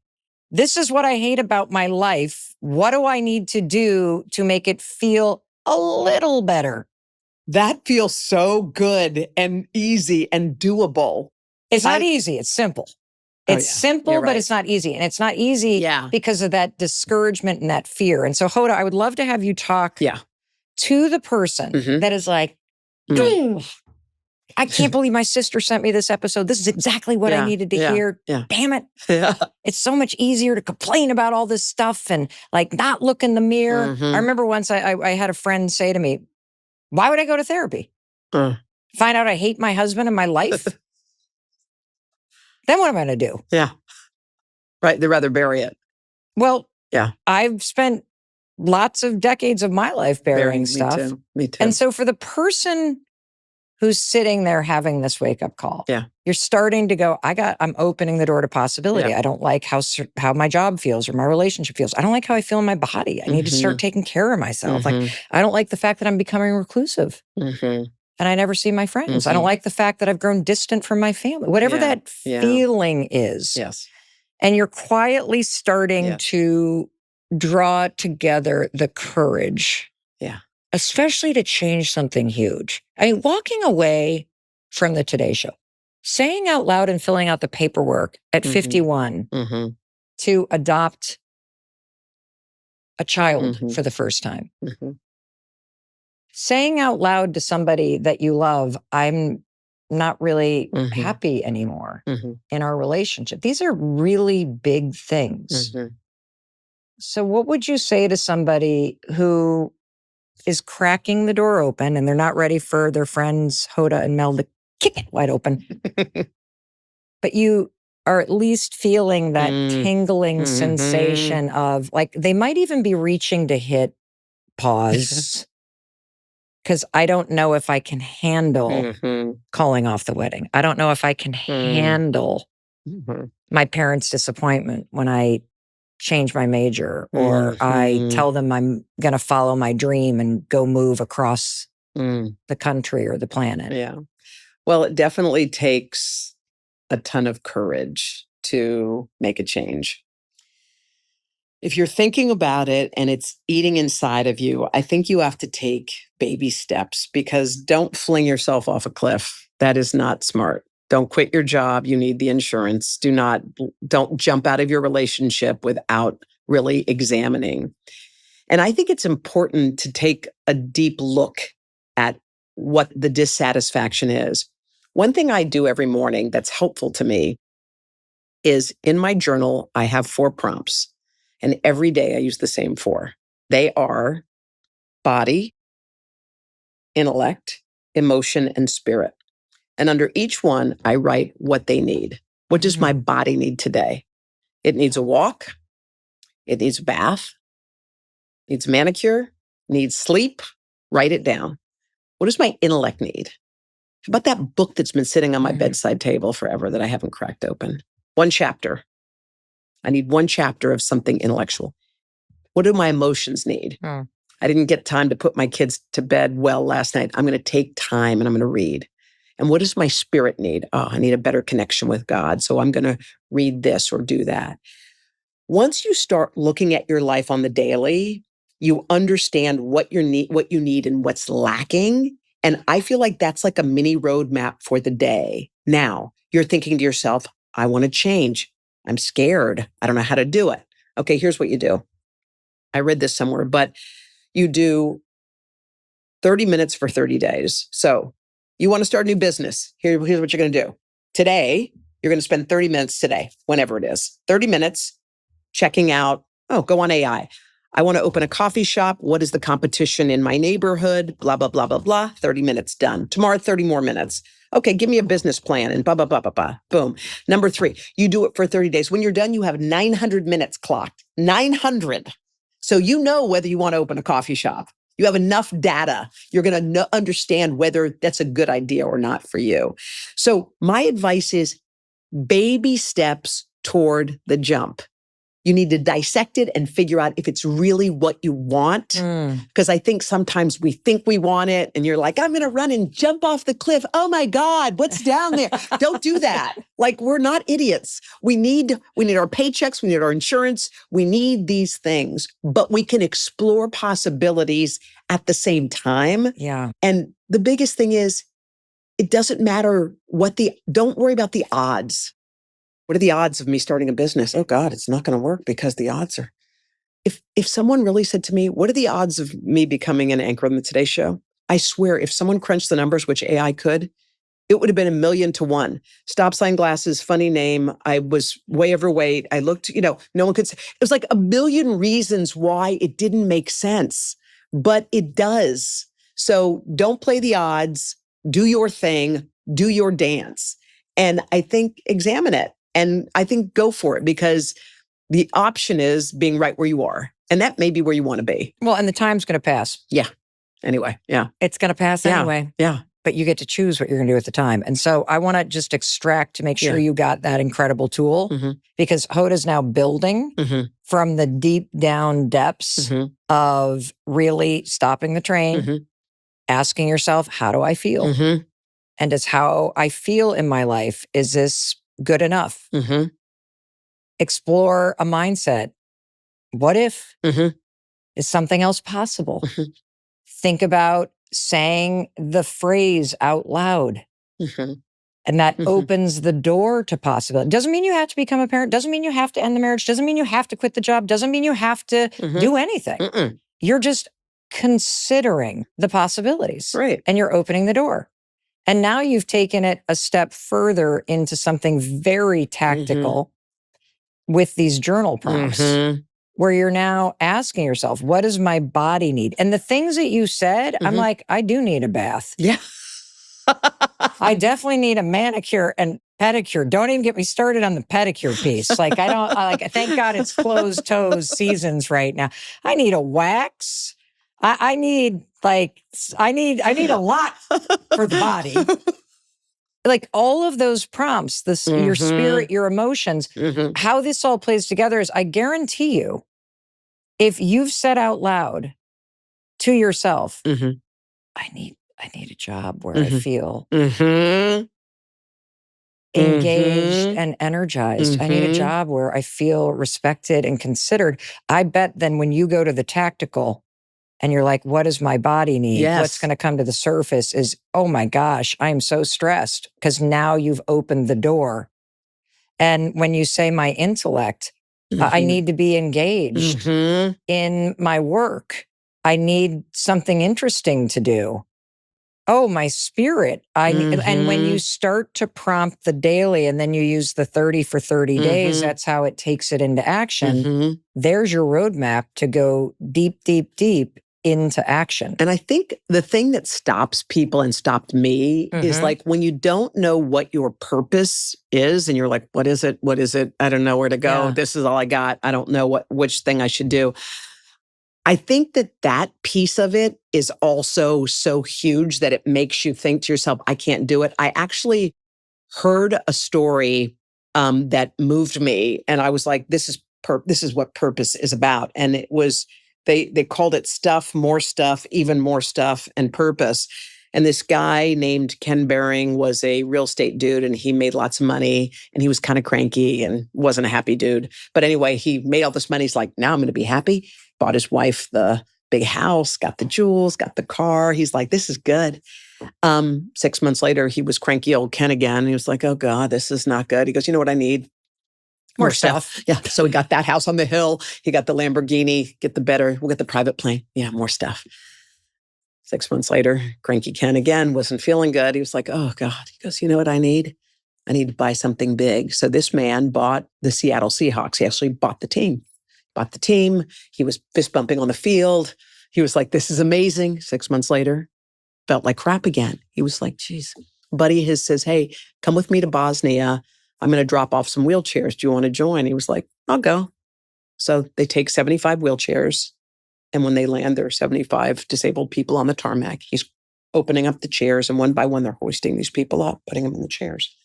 this is what I hate about my life. What do I need to do to make it feel a little better? That feels so good and easy and doable. It's not easy. It's simple. It's simple, but it's not easy. And it's not easy because of that discouragement and that fear. And so, Hoda, I would love to have you talk to the person that is like, I can't believe my sister sent me this episode. This is exactly what I needed to hear. Damn it. It's so much easier to complain about all this stuff and not look in the mirror. I remember once I had a friend say to me, why would I go to therapy? Find out I hate my husband and my life? Then what am I going to do? Yeah. Right. They'd rather bury it. Well, I've spent lots of decades of my life burying stuff. Me too. And so for the person who's sitting there having this wake-up call, you're starting to go, I'm opening the door to possibility. I don't like how my job feels or my relationship feels. I don't like how I feel in my body. I need to start taking care of myself. I don't like the fact that I'm becoming reclusive. And I never see my friends. I don't like the fact that I've grown distant from my family. Whatever that feeling is. Yes. And you're quietly starting to draw together the courage. Especially to change something huge. I mean, walking away from the Today Show, saying out loud and filling out the paperwork at 51 to adopt a child for the first time. Saying out loud to somebody that you love, I'm not really happy anymore in our relationship. These are really big things. So what would you say to somebody who is cracking the door open and they're not ready for their friends, Hoda and Mel, to kick it wide open? But you are at least feeling that tingling sensation of they might even be reaching to hit pause because I don't know if I can handle calling off the wedding. I don't know if I can handle my parents' disappointment when I change my major or I tell them I'm going to follow my dream and go move across the country or the planet. Yeah. Well, it definitely takes a ton of courage to make a change. If you're thinking about it and it's eating inside of you, I think you have to take baby steps because don't fling yourself off a cliff. That is not smart. Don't quit your job. You need the insurance. Don't jump out of your relationship without really examining. And I think it's important to take a deep look at what the dissatisfaction is. One thing I do every morning that's helpful to me is in my journal, I have 4 prompts. And every day I use the same 4. They are body, intellect, emotion, and spirit. And under each one, I write what they need. What does my body need today? It needs a walk. It needs a bath. Needs a manicure. Needs sleep. Write it down. What does my intellect need? How about that book that's been sitting on my bedside table forever that I haven't cracked open? 1 chapter. I need 1 chapter of something intellectual. What do my emotions need? I didn't get time to put my kids to bed well last night. I'm going to take time and I'm going to read. And what does my spirit need? Oh, I need a better connection with God. So I'm going to read this or do that. Once you start looking at your life on the daily, you understand what you need and what's lacking. And I feel like that's like a mini roadmap for the day. Now you're thinking to yourself, I want to change. I'm scared. I don't know how to do it. Okay, here's what you do. I read this somewhere, but you do 30 minutes for 30 days. So you want to start a new business. Here's what you're going to do. Today, you're going to spend 30 minutes today, whenever it is. 30 minutes checking out, go on AI. I want to open a coffee shop. What is the competition in my neighborhood? Blah, blah, blah, blah, blah. 30 minutes done. Tomorrow, 30 more minutes. Okay, give me a business plan and blah, blah, blah, blah, blah. Boom. Number 3, you do it for 30 days. When you're done, you have 900 minutes clocked. 900. So you know whether you want to open a coffee shop. You have enough data. You're going to understand whether that's a good idea or not for you. So my advice is baby steps toward the jump. You need to dissect it and figure out if it's really what you want. Because I think sometimes we think we want it and you're like, I'm going to run and jump off the cliff. Oh my God, what's down there? Don't do that. Like, we're not idiots. We need our paychecks. We need our insurance. We need these things, but we can explore possibilities at the same time. Yeah. And the biggest thing is, it doesn't matter don't worry about the odds. What are the odds of me starting a business? Oh God, it's not going to work because the odds are. If someone really said to me, what are the odds of me becoming an anchor on the Today Show? I swear, if someone crunched the numbers, which AI could, it would have been 1,000,000 to 1. Stop sign glasses, funny name. I was way overweight. I looked, no one could say. It was like 1,000,000 reasons why it didn't make sense, but it does. So don't play the odds. Do your thing. Do your dance. And I think examine it. And I think go for it, because the option is being right where you are. And that may be where you want to be. Well, and the time's going to pass. Yeah. Anyway, yeah. It's going to pass anyway. Yeah. But you get to choose what you're going to do at the time. And so I want to just extract to make sure you got that incredible tool, because Hoda's now building from the deep down depths of really stopping the train, asking yourself, how do I feel? And does how I feel in my life, is this good enough? Explore a mindset. What if? Is something else possible? Think about saying the phrase out loud. And that opens the door to possibility. Doesn't mean you have to become a parent. Doesn't mean you have to end the marriage. Doesn't mean you have to quit the job. Doesn't mean you have to do anything. You're just considering the possibilities. Right. And you're opening the door. And now you've taken it a step further into something very tactical with these journal prompts, where you're now asking yourself, what does my body need? And the things that you said, I'm like, I do need a bath. Yeah. I definitely need a manicure and pedicure. Don't even get me started on the pedicure piece. Like, thank God it's closed toes seasons right now. I need a wax. I need a lot for the body. Like, all of those prompts, your spirit, your emotions, how this all plays together is, I guarantee you, if you've said out loud to yourself, I need a job where I feel engaged and energized. I need a job where I feel respected and considered. I bet then when you go to the tactical and you're like, what does my body need? Yes. What's going to come to the surface is, oh my gosh, I am so stressed, because now you've opened the door. And when you say my intellect, I need to be engaged in my work. I need something interesting to do. Oh, my spirit. And when you start to prompt the daily and then you use the 30 for 30 days, that's how it takes it into action. There's your roadmap to go deep, deep, deep into action. And I think the thing that stops people and stopped me is like when you don't know what your purpose is and you're like, what is it? What is it? I don't know where to go. Yeah. This is all I got. I don't know which thing I should do. I think that piece of it is also so huge that it makes you think to yourself, I can't do it. I actually heard a story that moved me, and I was like, this is what purpose is about. And it was, they called it stuff, more stuff, even more stuff, and purpose. And this guy named Ken Behring was a real estate dude, and he made lots of money, and he was kind of cranky and wasn't a happy dude. But anyway, he made all this money. He's like, now I'm going to be happy. Bought his wife the big house, got the jewels, got the car. He's like, this is good. 6 months later, he was cranky old Ken again. He was like, oh God, this is not good. He goes, you know what I need? More stuff. Yeah. So he got that house on the hill. He got the Lamborghini, we'll get the private plane. Yeah, more stuff. 6 months later, cranky Ken again, wasn't feeling good. He was like, oh God. He goes, you know what I need? I need to buy something big. So this man bought the Seattle Seahawks. He actually bought the team. He was fist bumping on the field. He was like, this is amazing. 6 months later, felt like crap again. He was like, geez. Buddy his says, hey, come with me to Bosnia. I'm going to drop off some wheelchairs. Do you want to join? He was like, I'll go. So they take 75 wheelchairs. And when they land, there are 75 disabled people on the tarmac. He's opening up the chairs, and one by one, they're hoisting these people up, putting them in the chairs.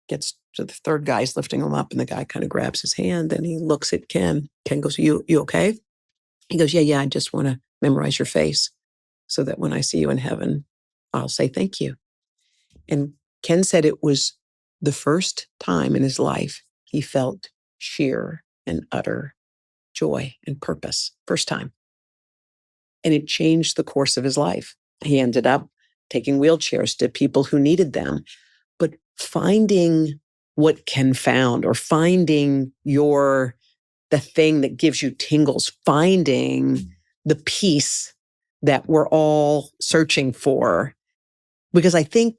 Gets to the third guy's lifting him up, and the guy kind of grabs his hand, and he looks at Ken. Ken goes, you okay? He goes, yeah, I just want to memorize your face so that when I see you in heaven, I'll say thank you. And Ken said it was the first time in his life he felt sheer and utter joy and purpose. First time. And it changed the course of his life. He ended up taking wheelchairs to people who needed them. But finding what Ken found, or finding the thing that gives you tingles, finding the peace that we're all searching for. Because I think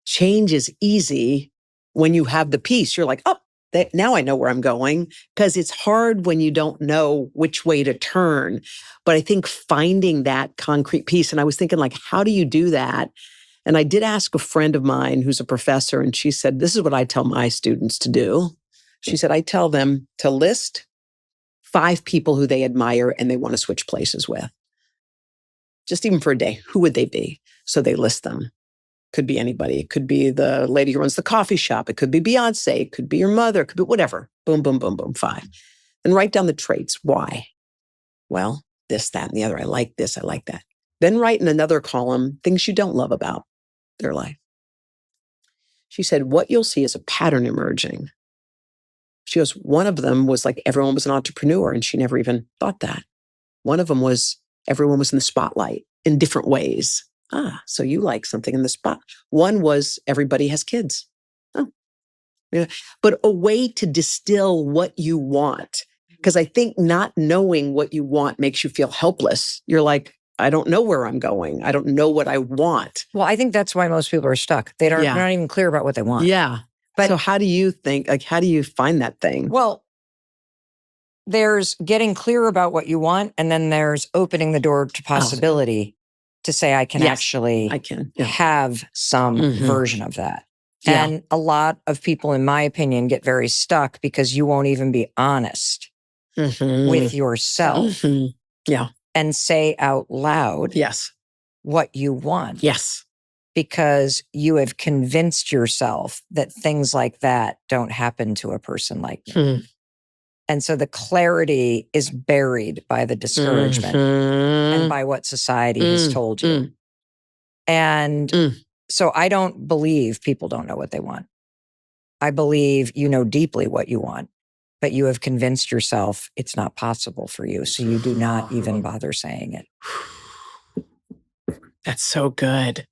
change is easy when you have the peace. You're like, oh, now I know where I'm going. Because it's hard when you don't know which way to turn. But I think finding that concrete peace, and I was thinking, like, how do you do that? And I did ask a friend of mine who's a professor, and she said, this is what I tell my students to do. She said, I tell them to list 5 people who they admire and they want to switch places with. Just even for a day, who would they be? So they list them. Could be anybody. It could be the lady who runs the coffee shop. It could be Beyonce. It could be your mother. It could be whatever. Boom, boom, boom, boom, 5. And write down the traits. Why? Well, this, that, and the other. I like this. I like that. Then write in another column things you don't love about their life. She said, what you'll see is a pattern emerging. She goes, one of them was like everyone was an entrepreneur, and she never even thought that. One of them was everyone was in the spotlight in different ways. So you like something in the spot. One was everybody has kids. Oh, yeah. But a way to distill what you want. Because I think not knowing what you want makes you feel helpless. You're like, I don't know where I'm going. I don't know what I want. Well, I think that's why most people are stuck. They're not even clear about what they want. Yeah. But so how do you think, like, how do you find that thing? Well, there's getting clear about what you want, and then there's opening the door to possibility to say, I can actually have some version of that. Yeah. And a lot of people, in my opinion, get very stuck because you won't even be honest with yourself. Yeah. And say out loud what you want. Yes. Because you have convinced yourself that things like that don't happen to a person like you. And so the clarity is buried by the discouragement and by what society has told you. And so I don't believe people don't know what they want. I believe you know deeply what you want, but you have convinced yourself it's not possible for you. So you do not even bother saying it. That's so good.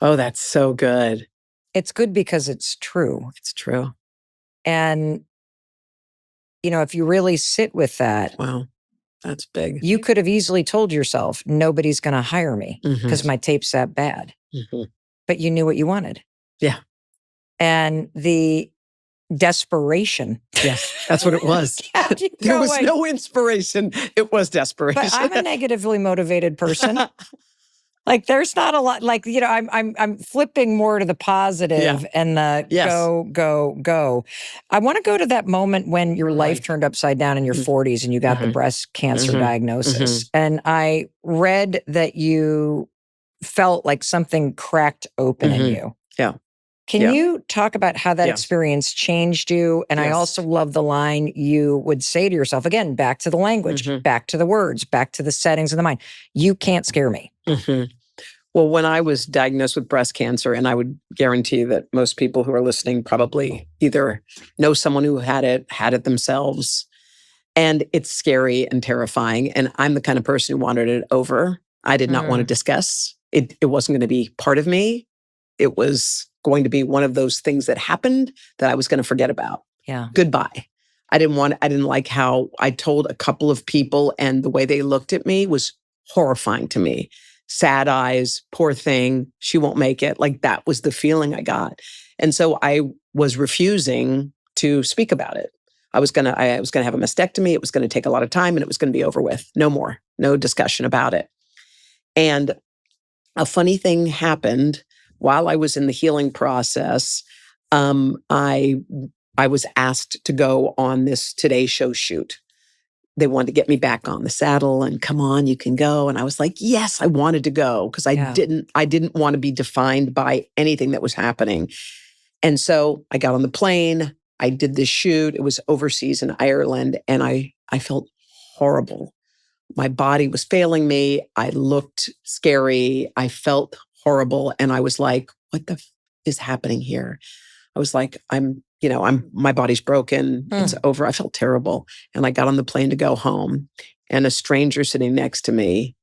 Oh, that's so good. It's good because it's true. It's true. And, if you really sit with that, wow, that's big. You could have easily told yourself, nobody's going to hire me because my tape's that bad. But you knew what you wanted. Yeah. And the desperation. Yes, that's what it was. There was no inspiration. It was desperation. But I'm a negatively motivated person. Like there's not a lot, like, I'm flipping more to the positive and the go. I want to go to that moment when your life turned upside down in your 40s and you got the breast cancer diagnosis. And I read that you felt like something cracked open in you. Yeah. Can you talk about how that experience changed you? And I also love the line you would say to yourself, again, back to the language, back to the words, back to the settings of the mind. You can't scare me. Well, when I was diagnosed with breast cancer, and I would guarantee that most people who are listening probably either know someone who had it themselves, and it's scary and terrifying. And I'm the kind of person who wanted it over. I did not want to discuss. It wasn't going to be part of me. It was going to be one of those things that happened that I was going to forget about. Yeah. Goodbye. I didn't like how I told a couple of people, and the way they looked at me was horrifying to me. Sad eyes, poor thing, she won't make it. Like that was the feeling I got. And so I was refusing to speak about it. I was going to have a mastectomy. It was going to take a lot of time and it was going to be over with. No more, no discussion about it. And a funny thing happened while I was in the healing process. I was asked to go on this Today Show shoot. They wanted to get me back on the saddle and come on, you can go. And I was like, yes, I wanted to go because I didn't want to be defined by anything that was happening. And so I got on the plane. I did this shoot. It was overseas in Ireland. And I felt horrible. My body was failing me. I looked scary. I felt horrible. And I was like, what the is happening here? I was like, my body's broken. It's over. I felt terrible. And I got on the plane to go home. And a stranger sitting next to me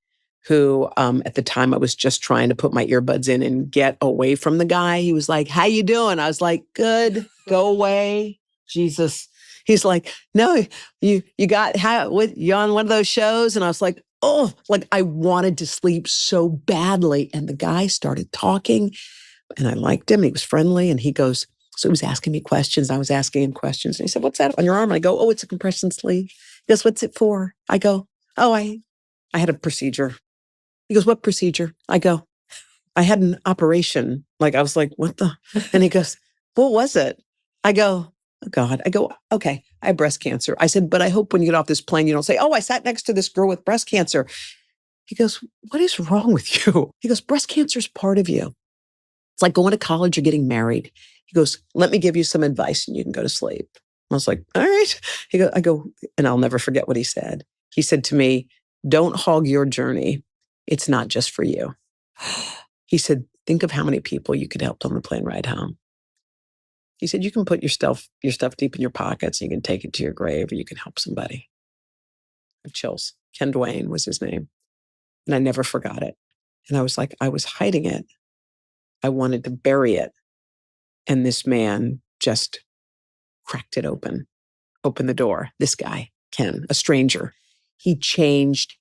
who, at the time I was just trying to put my earbuds in and get away from the guy. He was like, how you doing? I was like, good, go away. Jesus. He's like, no, you on one of those shows? And I was like, oh, like I wanted to sleep so badly. And the guy started talking and I liked him. He was friendly. And he goes, so he was asking me questions. I was asking him questions. And he said, what's that on your arm? And I go, oh, it's a compression sleeve. He goes, what's it for? I go, oh, I had a procedure. He goes, what procedure? I go, I had an operation. Like, I was like, what the? And he goes, what was it? I go, oh God. I go, okay, I have breast cancer. I said, but I hope when you get off this plane, you don't say, oh, I sat next to this girl with breast cancer. He goes, what is wrong with you? He goes, breast cancer is part of you. It's like going to college or getting married. He goes, let me give you some advice and you can go to sleep. I was like, all right. I go, and I'll never forget what he said. He said to me, don't hog your journey. It's not just for you. He said, think of how many people you could help on the plane ride home. He said, you can put your stuff deep in your pockets and you can take it to your grave or you can help somebody. I have chills. Ken Duane was his name. And I never forgot it. And I was like, I was hiding it. I wanted to bury it. And this man just cracked it opened the door. This guy, Ken, a stranger, he changed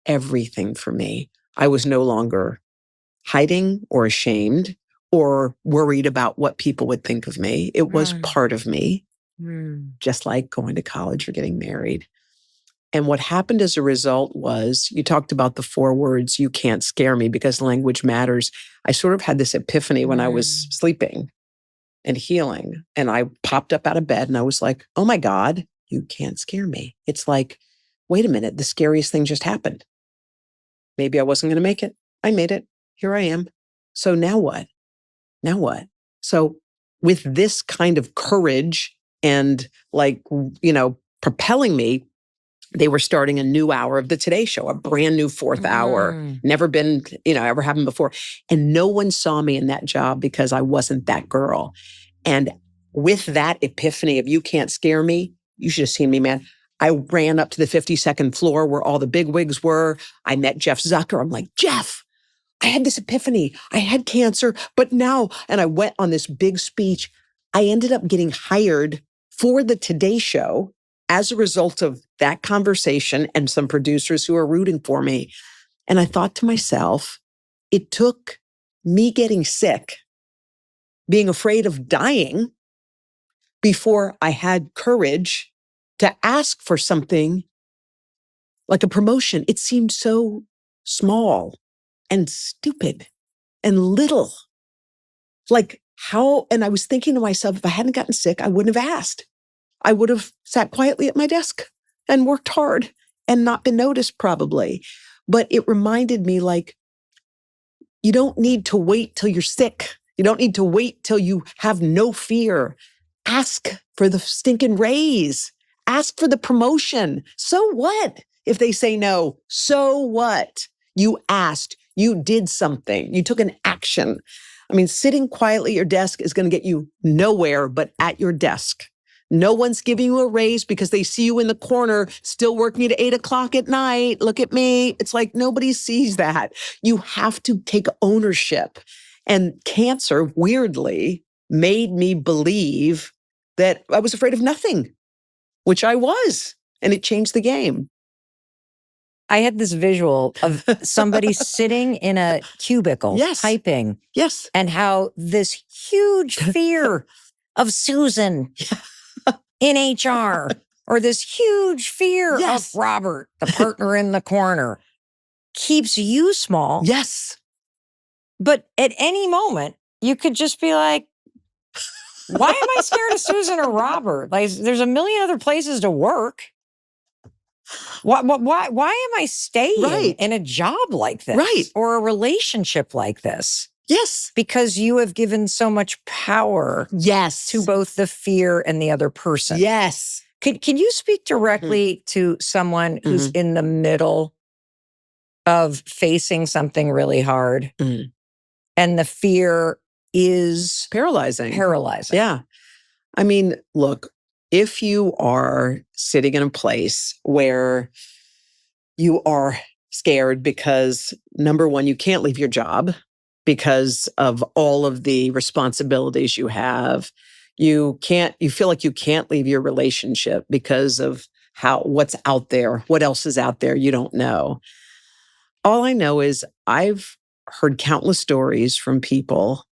everything for me. I was no longer hiding or ashamed or worried about what people would think of me. It was part of me, just like going to college or getting married. And what happened as a result was, you talked about the 4 words, you can't scare me because language matters. I sort of had this epiphany when I was sleeping and healing. And I popped up out of bed and I was like, oh my God, you can't scare me. It's like, wait a minute, the scariest thing just happened. Maybe I wasn't going to make it. I made it. Here I am. So now what? Now what? So with this kind of courage and propelling me, they were starting a new hour of the Today Show, a brand new 4th hour, never been, ever happened before. And no one saw me in that job because I wasn't that girl. And with that epiphany of you can't scare me, you should have seen me, man. I ran up to the 52nd floor where all the big wigs were. I met Jeff Zucker. I'm like, Jeff, I had this epiphany. I had cancer, but now, and I went on this big speech. I ended up getting hired for the Today Show as a result of that conversation and some producers who are rooting for me. And I thought to myself, it took me getting sick, being afraid of dying, before I had courage to ask for something like a promotion. It seemed so small and stupid and little. Like how, and I was thinking to myself, if I hadn't gotten sick, I wouldn't have asked. I would have sat quietly at my desk and worked hard and not been noticed probably. But it reminded me, like, you don't need to wait till you're sick. You don't need to wait till you have no fear. Ask for the stinking raise. Ask for the promotion. So what if they say no? So what? You asked. You did something. You took an action. I mean, sitting quietly at your desk is going to get you nowhere but at your desk. No one's giving you a raise because they see you in the corner still working at 8 o'clock at night. Look at me. It's like nobody sees that. You have to take ownership. And cancer, weirdly, made me believe that I was afraid of nothing, which I was. And it changed the game. I had this visual of somebody sitting in a cubicle, Yes. typing, Yes. and how this huge fear of Susan in HR, or this huge fear Yes. of Robert, the partner in the corner, keeps you small. Yes. But at any moment, you could just be like, why am I scared of Susan or Robert? Like, there's a million other places to work. Why am I staying in a job like this? Right. Or a relationship like this? Yes. Because you have given so much power Yes. to both the fear and the other person. Yes. Can you speak directly to someone who's in the middle of facing something really hard and the fear is Paralyzing. paralyzing? Yeah. I mean, look, if you are sitting in a place where you are scared because, number one, you can't leave your job because of all of the responsibilities you have. You feel like you can't leave your relationship because of what's out there, what else is out there you don't know. All I know is I've heard countless stories from people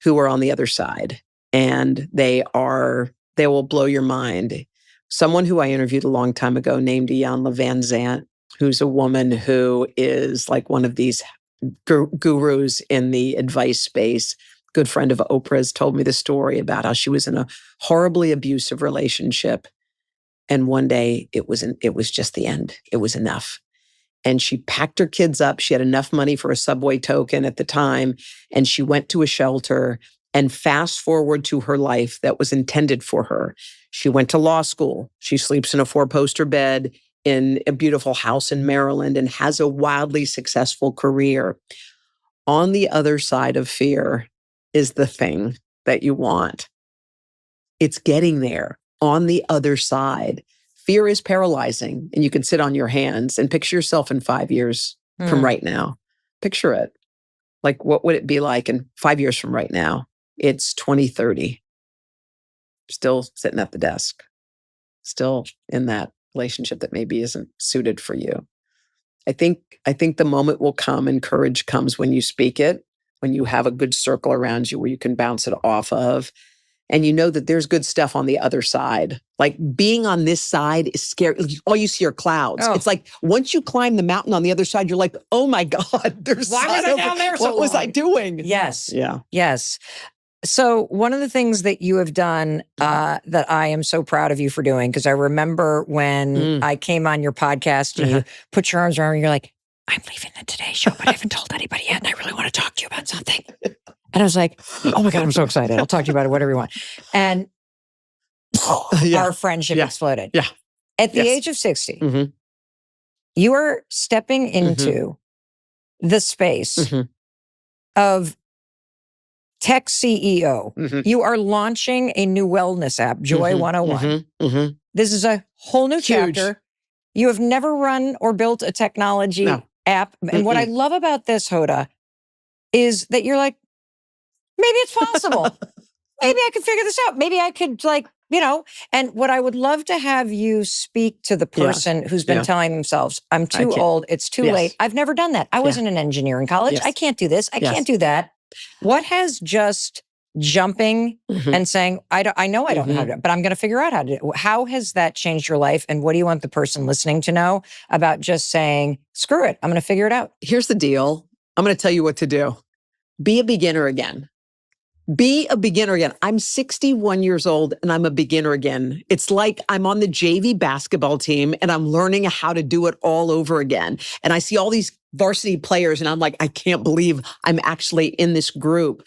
who are on the other side, and they will blow your mind. Someone who I interviewed a long time ago named Iyanla Van Zant, who's a woman who is like one of these gurus in the advice space. Good friend of Oprah's told me the story about how she was in a horribly abusive relationship. And one day it was just the end. It was enough. And she packed her kids up. She had enough money for a subway token at the time. And she went to a shelter, and fast forward to her life that was intended for her. She went to law school. She sleeps in a 4-poster bed in a beautiful house in Maryland and has a wildly successful career. On the other side of fear is the thing that you want. It's getting there on the other side. Fear is paralyzing, and you can sit on your hands and picture yourself in 5 years from right now. Picture it. Like, what would it be like in 5 years from right now? It's 2030. Still sitting at the desk. Still in that relationship that maybe isn't suited for you. I think the moment will come, and courage comes when you speak it, when you have a good circle around you where you can bounce it off of. And you know that there's good stuff on the other side. Like, being on this side is scary. All you see are clouds. Oh. It's like once you climb the mountain on the other side, you're like, oh my God, there's Why was I down there so What was I long? doing? Yes. Yeah. Yes. So one of the things that you have done that I am so proud of you for doing, because I remember when I came on your podcast and you put your arms around me, you're like, I'm leaving the Today Show, but I haven't told anybody yet, and I really want to talk to you about something. And I was like, oh my God, I'm so excited. I'll talk to you about it, whatever you want. And our friendship exploded. Yeah. At the age of 60, you are stepping into the space of tech CEO. You are launching a new wellness app, Joy 101. This is a whole new Huge. chapter. You have never run or built a technology No. app. And what I love about this, Hoda, is that you're like, maybe it's possible. Maybe I could figure this out. Maybe I could and what I would love to have you speak to the person who's been telling themselves, I'm too old. It's too late. I've never done that. I wasn't an engineer in college. Yes. I can't do this. I can't do that. What has just jumping and saying, I know I don't know how to do it, but I'm going to figure out how to do it. How has that changed your life? And what do you want the person listening to know about just saying, screw it, I'm going to figure it out? Here's the deal. I'm going to tell you what to do. Be a beginner again. Be a beginner again. I'm 61 years old and I'm a beginner again. It's like I'm on the JV basketball team and I'm learning how to do it all over again. And I see all these varsity players and I'm like, I can't believe I'm actually in this group.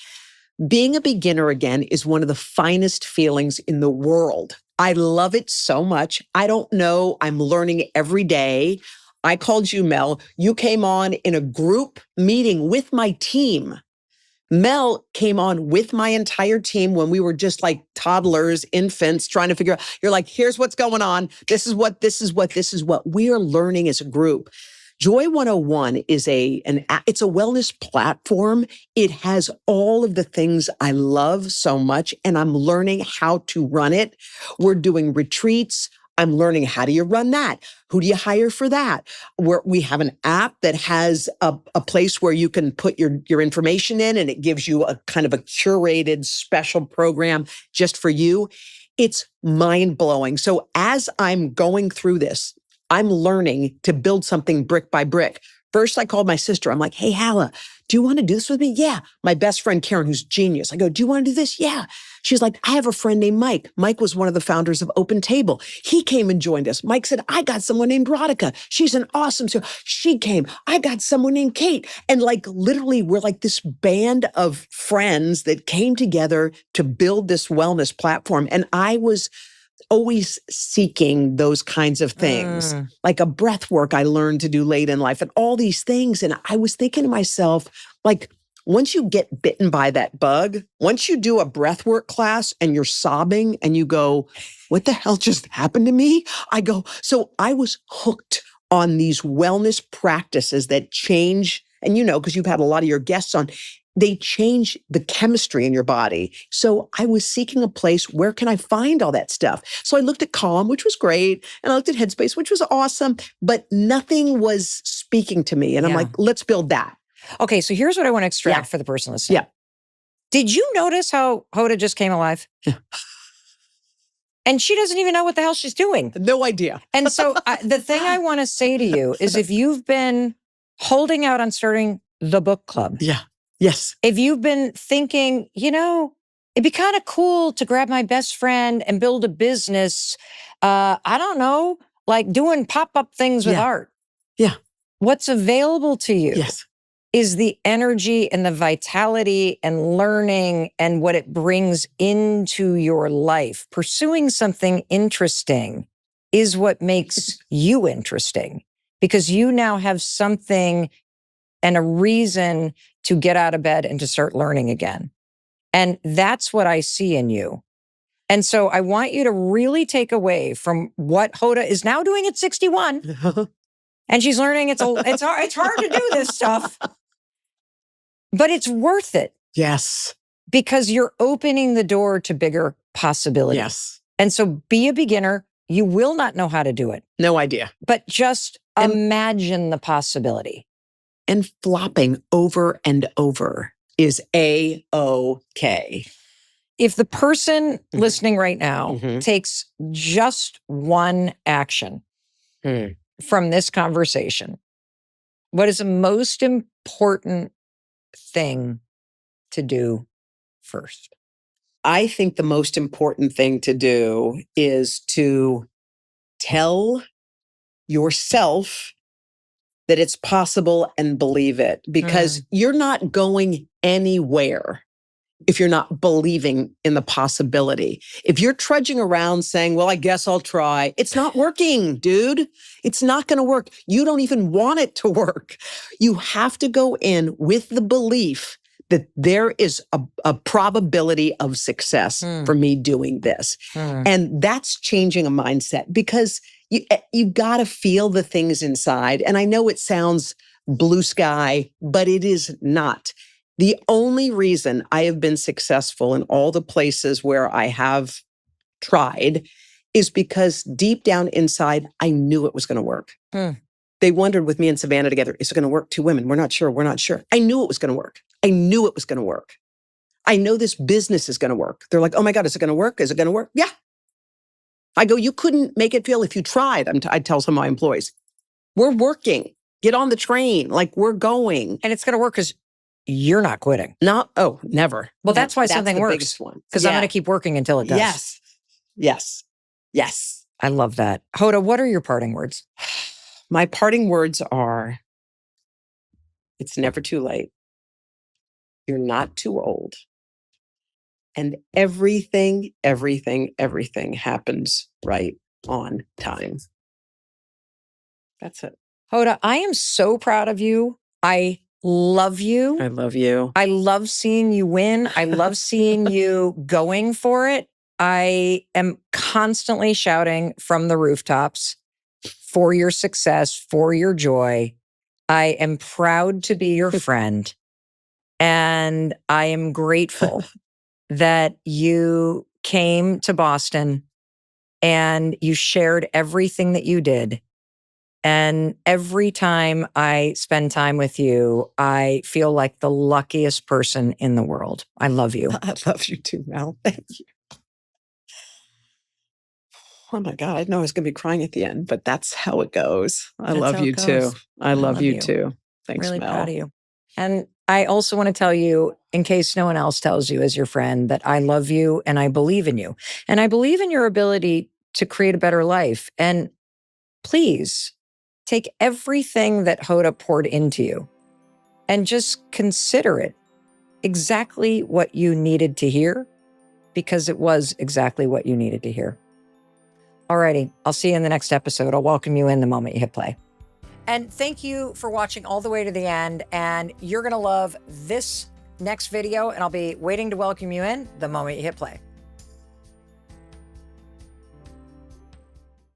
Being a beginner again is one of the finest feelings in the world. I love it so much. I don't know. I'm learning every day. I called you, Mel. You came on in a group meeting with my team. Mel came on with my entire team when we were just like toddlers, infants, trying to figure out, you're like, here's what's going on. This is what we are learning as a group. Joy 101 is it's a wellness platform. It has all of the things I love so much, and I'm learning how to run it. We're doing retreats. I'm learning, how do you run that? Who do you hire for that? We have an app that has a place where you can put your information in, and it gives you a kind of a curated special program just for you. It's mind-blowing. So as I'm going through this, I'm learning to build something brick by brick. First, I called my sister. I'm like, hey, Hala, do you want to do this with me? Yeah. My best friend, Karen, who's genius. I go, do you want to do this? Yeah. She's like, I have a friend named Mike. Mike was one of the founders of Open Table. He came and joined us. Mike said, I got someone named Radhika. She's an awesome. So she came. I got someone named Kate. And like, literally, we're like this band of friends that came together to build this wellness platform. And I was always seeking those kinds of things, like a breath work I learned to do late in life and all these things. And I was thinking to myself, like, once you get bitten by that bug, once you do a breath work class and you're sobbing and you go, what the hell just happened to me? So I was hooked on these wellness practices that change. And because you've had a lot of your guests on, they change the chemistry in your body. So I was seeking a place, where can I find all that stuff? So I looked at Calm, which was great. And I looked at Headspace, which was awesome, but nothing was speaking to me. And I'm like, let's build that. Okay. So here's what I want to extract for the person listening. Yeah. Did you notice how Hoda just came alive? Yeah. And she doesn't even know what the hell she's doing. No idea. And so the thing I want to say to you is, if you've been holding out on starting the book club. Yeah. Yes. If you've been thinking, it'd be kind of cool to grab my best friend and build a business, I don't know, like doing pop-up things with art. Yeah. What's available to you is the energy and the vitality and learning and what it brings into your life. Pursuing something interesting is what makes you interesting, because you now have something and a reason to get out of bed and to start learning again. And that's what I see in you. And so I want you to really take away from what Hoda is now doing at 61. And she's learning it's hard to do this stuff, but it's worth it. Yes. Because you're opening the door to bigger possibilities. Yes. And so be a beginner. You will not know how to do it. No idea. But just imagine the possibility. And flopping over and over is A-OK. If the person listening right now takes just one action from this conversation, what is the most important thing to do first? I think the most important thing to do is to tell yourself that it's possible and believe it, because you're not going anywhere if you're not believing in the possibility. If you're trudging around saying, well, I guess I'll try, it's not working, dude. It's not going to work. You don't even want it to work. You have to go in with the belief that there is a probability of success for me doing this. And that's changing a mindset because you got to feel the things inside. And I know it sounds blue sky, but it is not. The only reason I have been successful in all the places where I have tried is because deep down inside, I knew it was going to work. They wondered with me and Savannah together, is it going to work? 2 women. We're not sure. We're not sure. I knew it was going to work. I knew it was going to work. I know this business is going to work. They're like, oh my God, is it going to work? Is it going to work? Yeah. I go, you couldn't make it feel if you tried. I tell some of my employees, we're working. Get on the train. Like we're going. And it's going to work because you're not quitting. Never. Well, that's why something the works. Biggest one. Because I'm going to keep working until it does. Yes. Yes. Yes. I love that. Hoda, what are your parting words? My parting words are, it's never too late. You're not too old. And everything happens right on time. That's it. Hoda, I am so proud of you. I love you. I love you. I love seeing you win. I love seeing you going for it. I am constantly shouting from the rooftops for your success, for your joy. I am proud to be your friend. And I am grateful that you came to Boston and you shared everything that you did. And every time I spend time with you, I feel like the luckiest person in the world. I love you. I love you too, Mel. Thank you. Oh my God, I know I was going to be crying at the end, but that's how it goes. I love you too. I love you too. Thanks, really Mel. Proud of you. And I also want to tell you, in case no one else tells you as your friend, that I love you and I believe in you. And I believe in your ability to create a better life. And please take everything that Hoda poured into you and just consider it exactly what you needed to hear, because it was exactly what you needed to hear. Alrighty, I'll see you in the next episode. I'll welcome you in the moment you hit play. And thank you for watching all the way to the end. And you're going to love this next video, and I'll be waiting to welcome you in the moment you hit play.